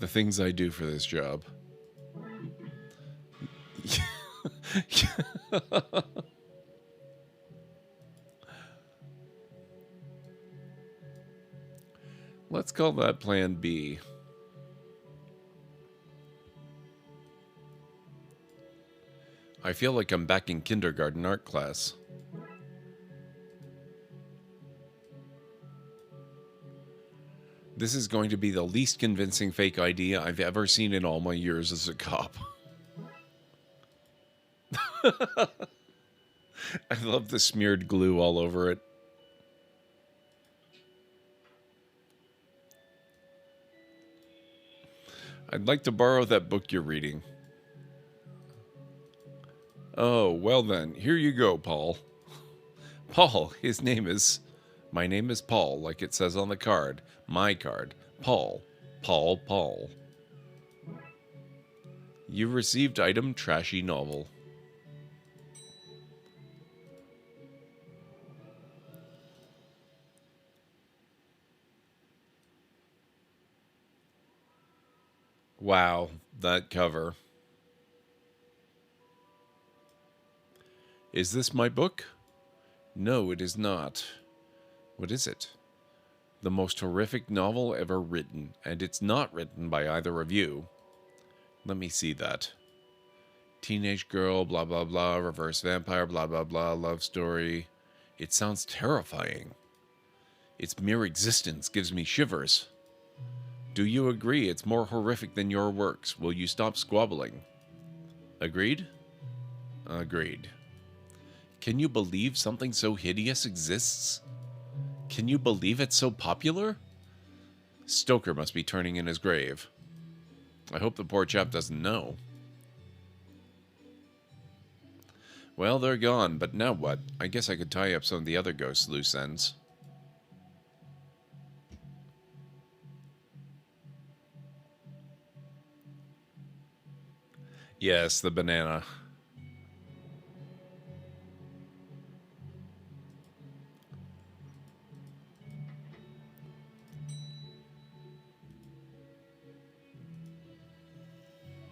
The things I do for this job. Let's call that Plan B. I feel like I'm back in kindergarten art class. This is going to be the least convincing fake ID I've ever seen in all my years as a cop. I love the smeared glue all over it. I'd like to borrow that book you're reading. Oh, well then, here you go, Paul. Paul, my name is Paul, like it says on the card. My card. Paul. Paul. You received item trashy novel. Wow, that cover. Is this my book? No, it is not. What is it? The most horrific novel ever written, and it's not written by either of you. Let me see that. Teenage girl, blah blah blah, reverse vampire, blah blah blah, love story. It sounds terrifying. Its mere existence gives me shivers. Do you agree it's more horrific than your works? Will you stop squabbling? Agreed? Agreed. Can you believe something so hideous exists? Can you believe it's so popular? Stoker must be turning in his grave. I hope the poor chap doesn't know. Well, they're gone, but now what? I guess I could tie up some of the other ghosts' loose ends. Yes, the banana.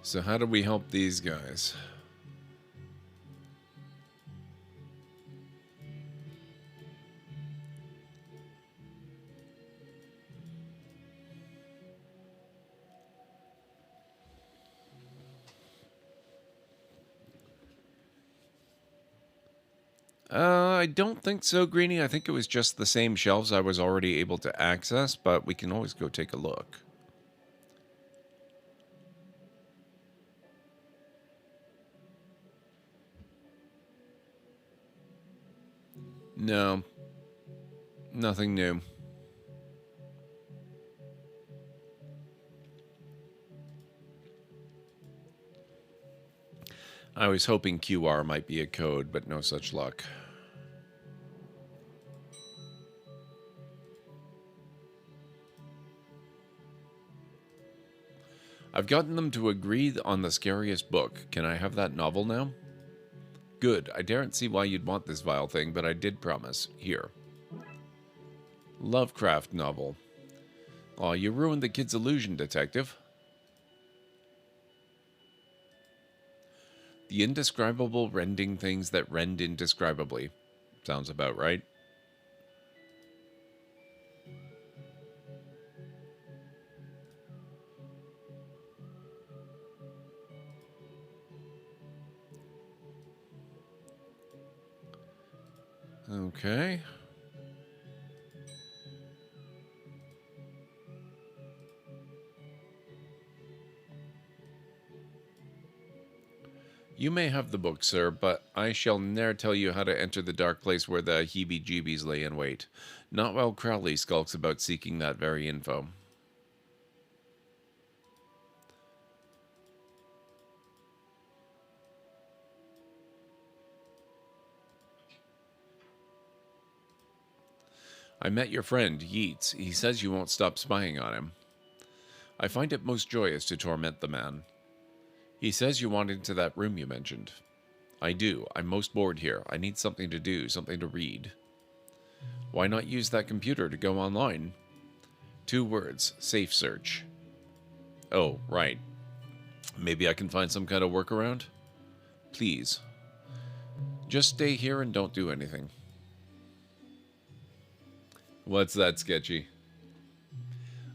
So how do we help these guys? I don't think so, Greenie. I think it was just the same shelves I was already able to access, but we can always go take a look. No, nothing new. I was hoping QR might be a code, but no such luck. I've gotten them to agree on the scariest book. Can I have that novel now? Good. I daren't see why you'd want this vile thing, but I did promise. Here. Lovecraft novel. Aw, you ruined the kid's illusion, detective. The indescribable rending things that rend indescribably. Sounds about right. Okay. You may have the book, sir, but I shall ne'er tell you how to enter the dark place where the heebie-jeebies lay in wait. Not while Crowley skulks about seeking that very info. I met your friend, Yeats. He says you won't stop spying on him. I find it most joyous to torment the man. He says you want into that room you mentioned. I do. I'm most bored here. I need something to do, something to read. Why not use that computer to go online? 2 words. Safe search. Oh, right. Maybe I can find some kind of workaround? Please. Just stay here and don't do anything. What's that, Sketchy?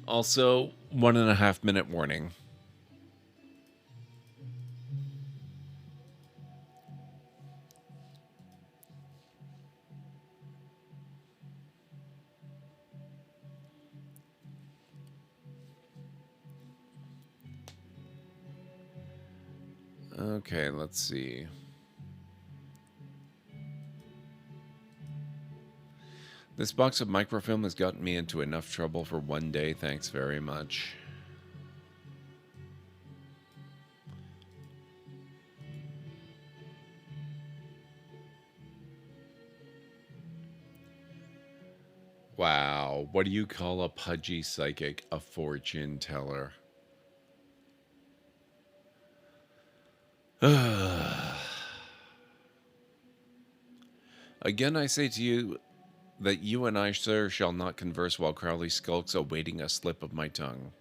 Also, 1.5 minute warning. Okay, let's see. This box of microfilm has gotten me into enough trouble for one day, thanks very much. Wow, what do you call a pudgy psychic? A fortune teller. Again, I say to you that you and I, sir, shall not converse while Crowley skulks awaiting a slip of my tongue.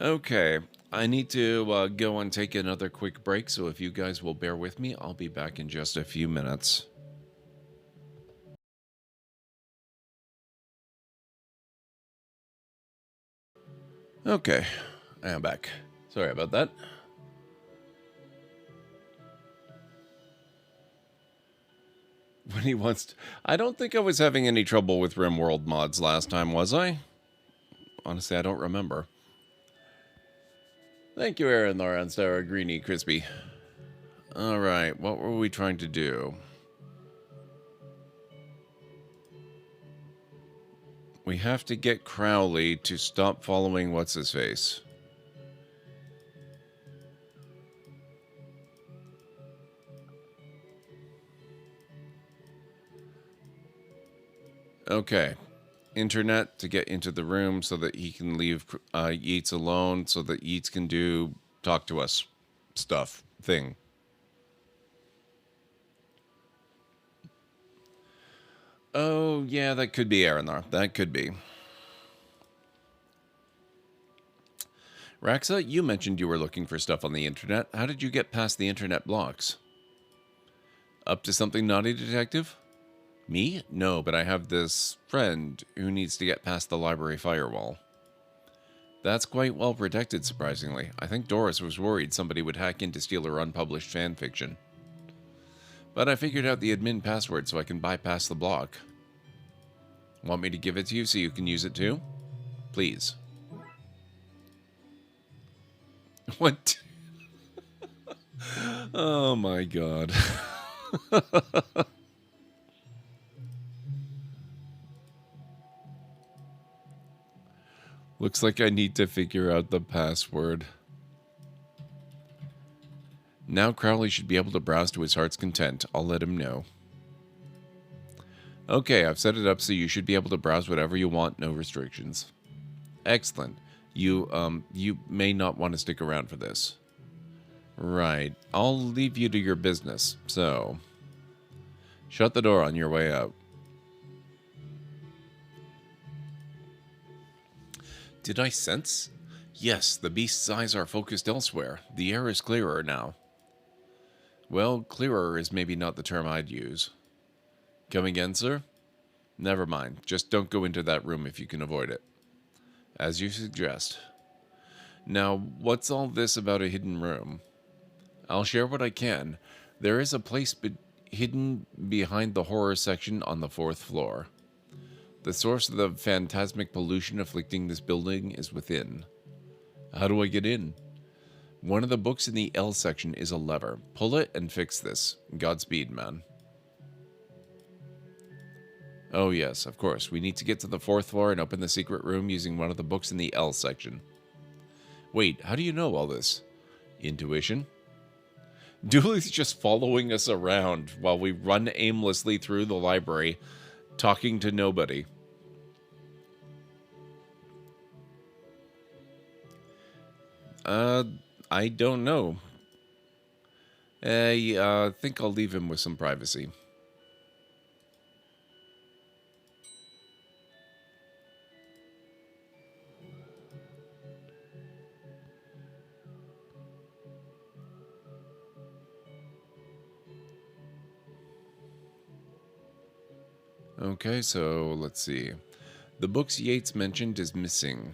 Okay, I need to go and take another quick break, so if you guys will bear with me, I'll be back in just a few minutes. Okay, I am back. Sorry about that. When he wants to, I don't think I was having any trouble with RimWorld mods last time, was I? Honestly, I don't remember. Thank you, Aaron Laura, Sarah Greeny Crispy. Alright, what were we trying to do? We have to get Crowley to stop following what's-his-face. Okay. Internet to get into the room so that he can leave Yeats alone so that Yeats can do talk to us stuff thing. Oh, yeah, that could be Aranar. That could be. Raxa, you mentioned you were looking for stuff on the internet. How did you get past the internet blocks? Up to something naughty, detective? Me? No, but I have this friend who needs to get past the library firewall. That's quite well protected, surprisingly. I think Doris was worried somebody would hack in to steal her unpublished fan fiction. But I figured out the admin password so I can bypass the block. Want me to give it to you so you can use it too? Please. What? Oh my god. Looks like I need to figure out the password. Now Crowley should be able to browse to his heart's content. I'll let him know. Okay, I've set it up so you should be able to browse whatever you want, no restrictions. Excellent. You may not want to stick around for this. Right. I'll leave you to your business, so... shut the door on your way out. Did I sense? Yes, the beast's eyes are focused elsewhere. The air is clearer now. Well, clearer is maybe not the term I'd use. Come again, sir? Never mind. Just don't go into that room if you can avoid it. As you suggest. Now, what's all this about a hidden room? I'll share what I can. There is a place hidden behind the horror section on the 4th floor. The source of the phantasmic pollution afflicting this building is within. How do I get in? One of the books in the L section is a lever. Pull it and fix this. Godspeed, man. Oh yes, of course. We need to get to the 4th floor and open the secret room using one of the books in the L section. Wait, how do you know all this? Intuition? Dooley's just following us around while we run aimlessly through the library, talking to nobody. I don't know. I think I'll leave him with some privacy. Okay, so let's see. The books Yates mentioned is missing.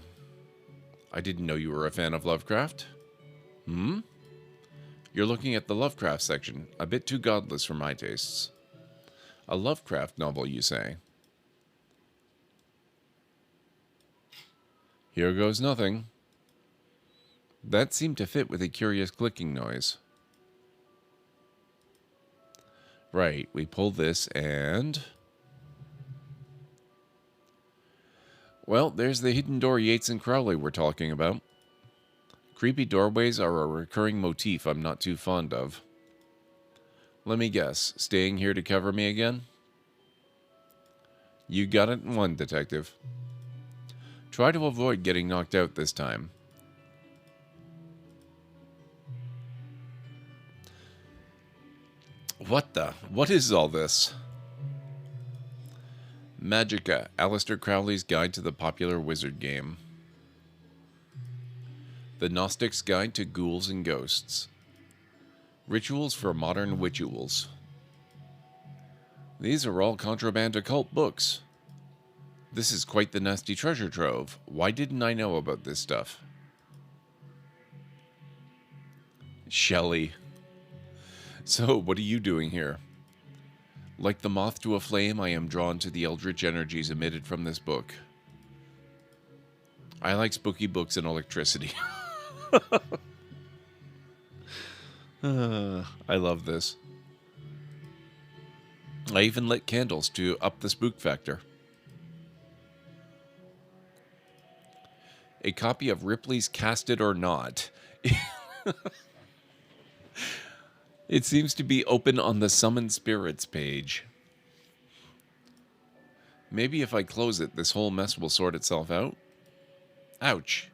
I didn't know you were a fan of Lovecraft. Hmm? You're looking at the Lovecraft section. A bit too godless for my tastes. A Lovecraft novel, you say? Here goes nothing. That seemed to fit with a curious clicking noise. Right, we pull this and... well, there's the hidden door Yates and Crowley were talking about. Creepy doorways are a recurring motif I'm not too fond of. Let me guess, staying here to cover me again? You got it in one, detective. Try to avoid getting knocked out this time. What is all this? Magica, Aleister Crowley's Guide to the Popular Wizard Game. The Gnostic's Guide to Ghouls and Ghosts. Rituals for Modern Witchuals. These are all contraband occult books. This is quite the nasty treasure trove. Why didn't I know about this stuff? Shelley. So, what are you doing here? Like the moth to a flame, I am drawn to the eldritch energies emitted from this book. I like spooky books and electricity. I love this. I even lit candles to up the spook factor. A copy of Ripley's Cast It or Not. It seems to be open on the Summon Spirits page. Maybe if I close it, this whole mess will sort itself out? Ouch.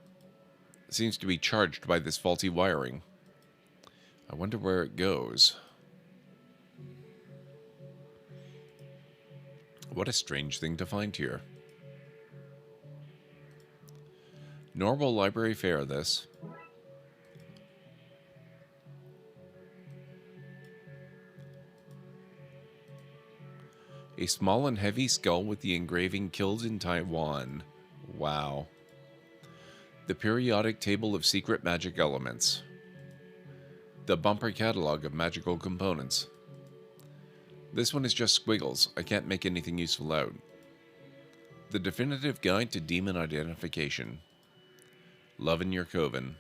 It seems to be charged by this faulty wiring. I wonder where it goes. What a strange thing to find here. Normal library fare, this. A small and heavy skull with the engraving killed in Taiwan. Wow. The periodic table of secret magic elements. The bumper catalog of magical components. This one is just squiggles. I can't make anything useful out. The definitive guide to demon identification. Love in your coven.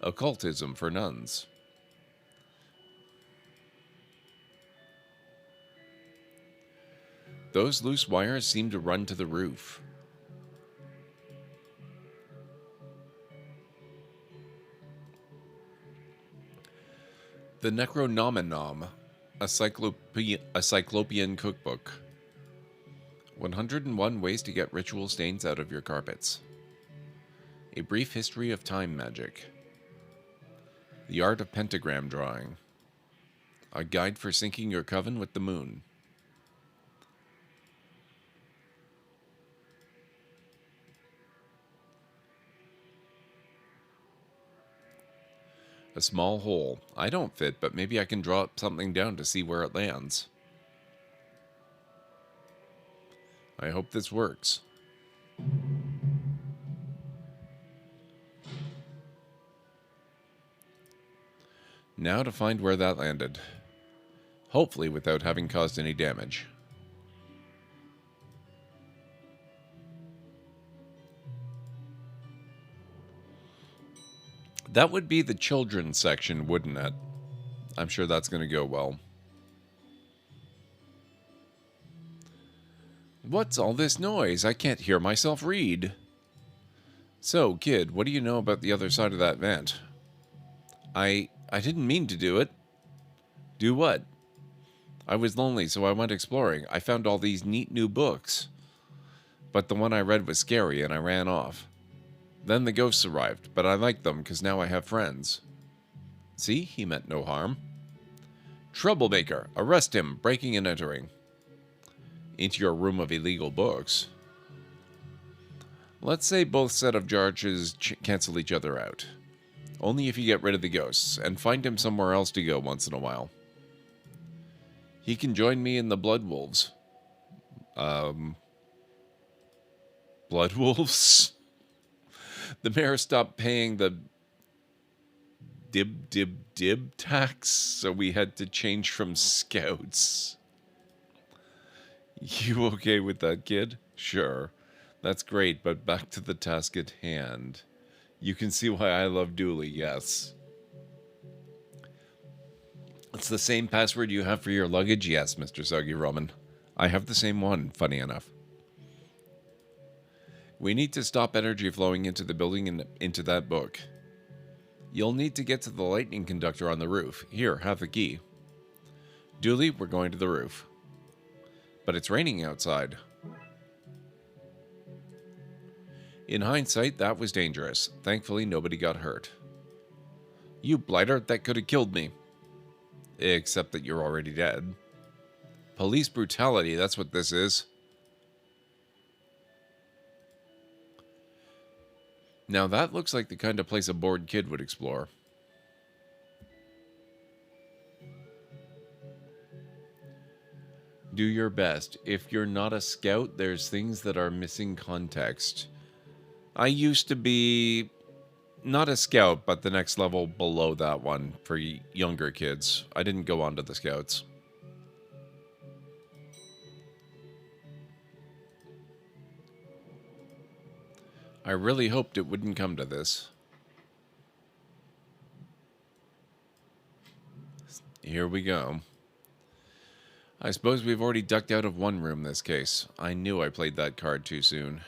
Occultism for nuns. Those loose wires seem to run to the roof. The Necronominom, a Cyclopean cookbook. 101 ways to get ritual stains out of your carpets. A brief history of time magic. The art of pentagram drawing. A guide for syncing your coven with the moon. A small hole. I don't fit, but maybe I can draw something down to see where it lands. I hope this works. Now to find where that landed. Hopefully without having caused any damage. That would be the children's section, wouldn't it? I'm sure that's going to go well. What's all this noise? I can't hear myself read. So, kid, what do you know about the other side of that vent? I didn't mean to do it. Do what? I was lonely, so I went exploring. I found all these neat new books. But the one I read was scary, and I ran off. Then the ghosts arrived, but I liked them because now I have friends. See, he meant no harm. Troublemaker, arrest him, breaking and entering. Into your room of illegal books. Let's say both set of charges cancel each other out. Only if you get rid of the ghosts, and find him somewhere else to go once in a while. He can join me in the Blood Wolves. Blood Wolves? The mayor stopped paying the dib tax, so we had to change from scouts. You okay with that, kid? Sure. That's great, but back to the task at hand. You can see why I love Dooley, yes. It's the same password you have for your luggage? Yes, Mr. Soggy Roman. I have the same one, funny enough. We need to stop energy flowing into the building and into that book. You'll need to get to the lightning conductor on the roof. Here, have the key. Dooley, we're going to the roof. But it's raining outside. In hindsight, that was dangerous. Thankfully, nobody got hurt. You blighter, that could have killed me. Except that you're already dead. Police brutality, that's what this is. Now that looks like the kind of place a bored kid would explore. Do your best. If you're not a scout, there's things that are missing context. I used to be not a scout, but the next level below that one for younger kids. I didn't go on to the scouts. I really hoped it wouldn't come to this. Here we go. I suppose we've already ducked out of one room this case. I knew I played that card too soon.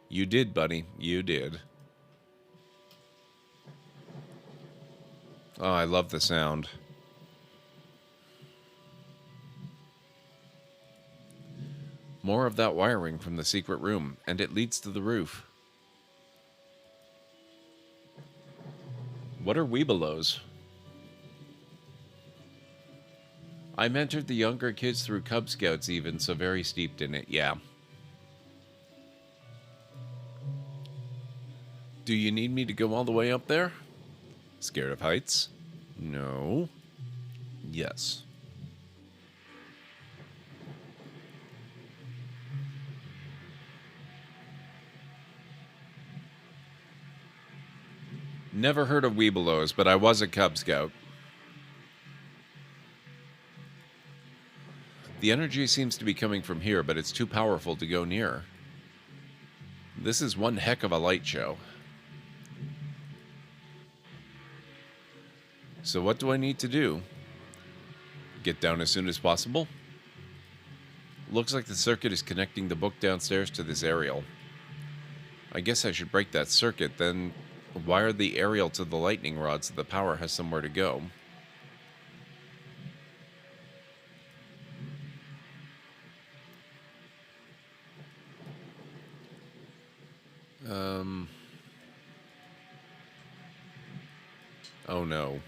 You did, buddy. You did. Oh, I love the sound. More of that wiring from the secret room, and it leads to the roof. What are Weebelows? I mentored the younger kids through Cub Scouts even, so very steeped in it, yeah. Do you need me to go all the way up there? Scared of heights? No. Yes. Never heard of Webelos, but I was a Cub Scout. The energy seems to be coming from here, but it's too powerful to go near. This is one heck of a light show. So what do I need to do? Get down as soon as possible? Looks like the circuit is connecting the book downstairs to this aerial. I guess I should break that circuit, then wire the aerial to the lightning rod so the power has somewhere to go. Oh no.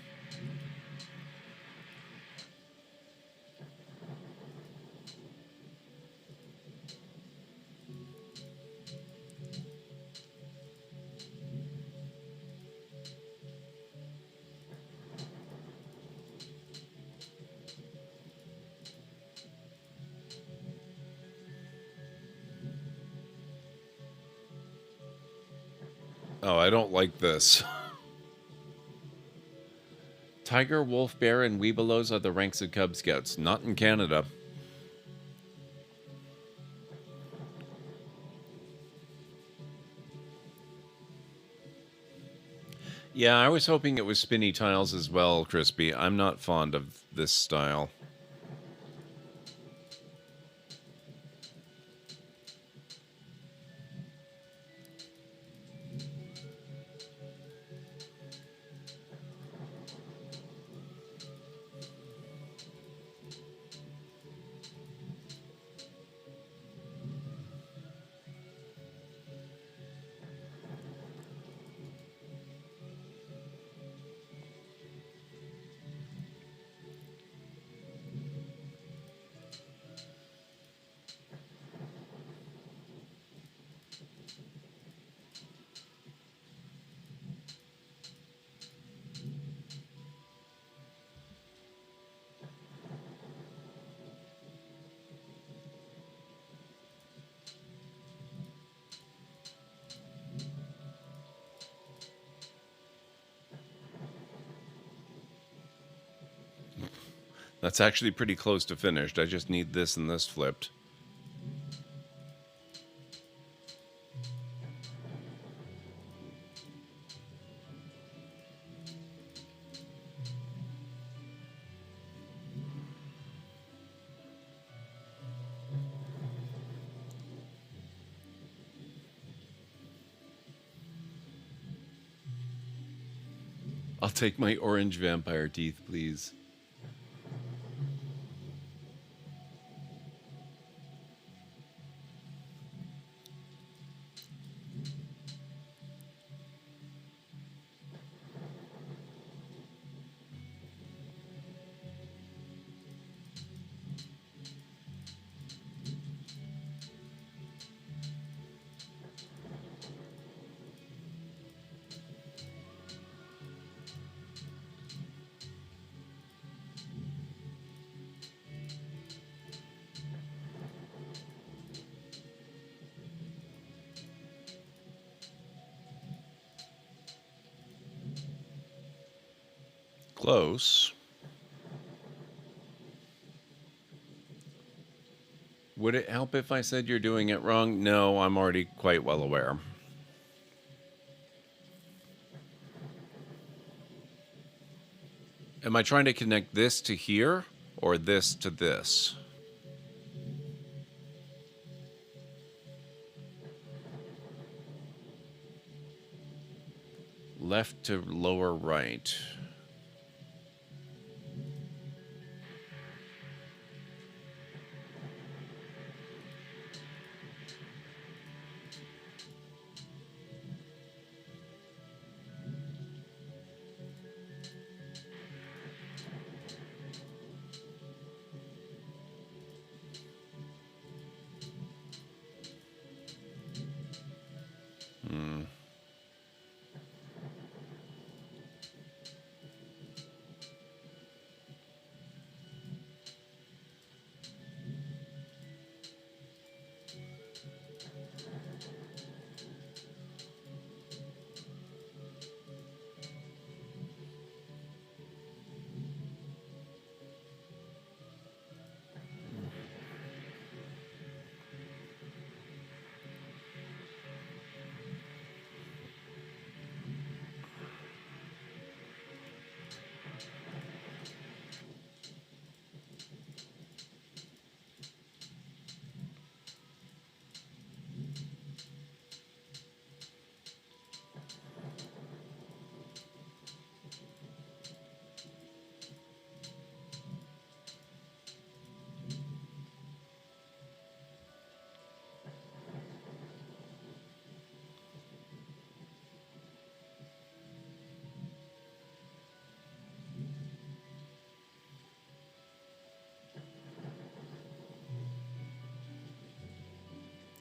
Oh, I don't like this. Tiger, wolf, bear, and webelos are the ranks of Cub Scouts, not in Canada. Yeah, I was hoping it was spinny tiles as well, Crispy. I'm not fond of this style. That's actually pretty close to finished. I just need this and this flipped. I'll take my orange vampire teeth, please. Close. Would it help if I said you're doing it wrong? No, I'm already quite well aware. Am I trying to connect this to here or this to this? Left to lower right.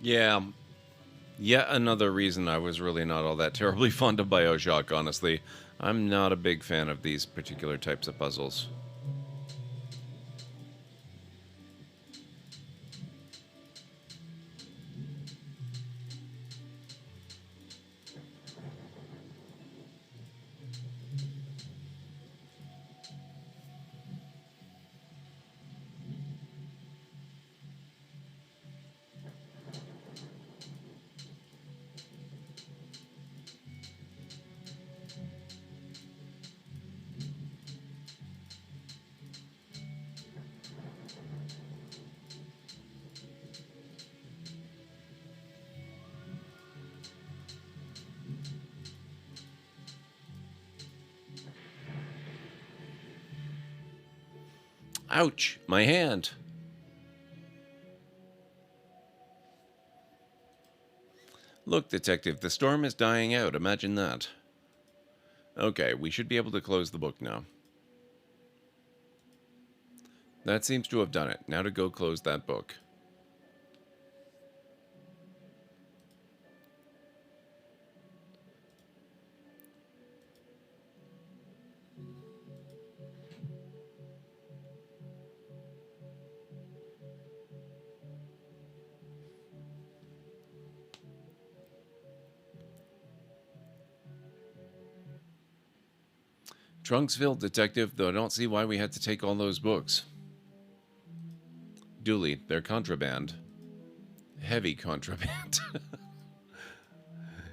Yeah, yet another reason I was really not all that terribly fond of BioShock, honestly. I'm not a big fan of these particular types of puzzles. Ouch! My hand! Look, Detective, the storm is dying out. Imagine that. Okay, we should be able to close the book now. That seems to have done it. Now to go close that book. Trunksville, Detective, though I don't see why we had to take all those books. Dooley, they're contraband. Heavy contraband.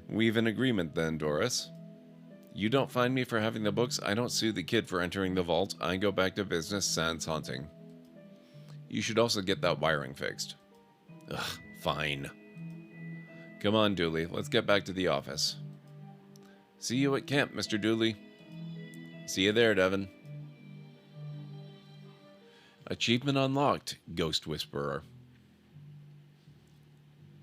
We've an agreement then, Doris. You don't fine me for having the books, I don't sue the kid for entering the vault, I go back to business sans haunting. You should also get that wiring fixed. Ugh, fine. Come on, Dooley, let's get back to the office. See you at camp, Mr. Dooley. See you there, Devin. Achievement unlocked, Ghost Whisperer.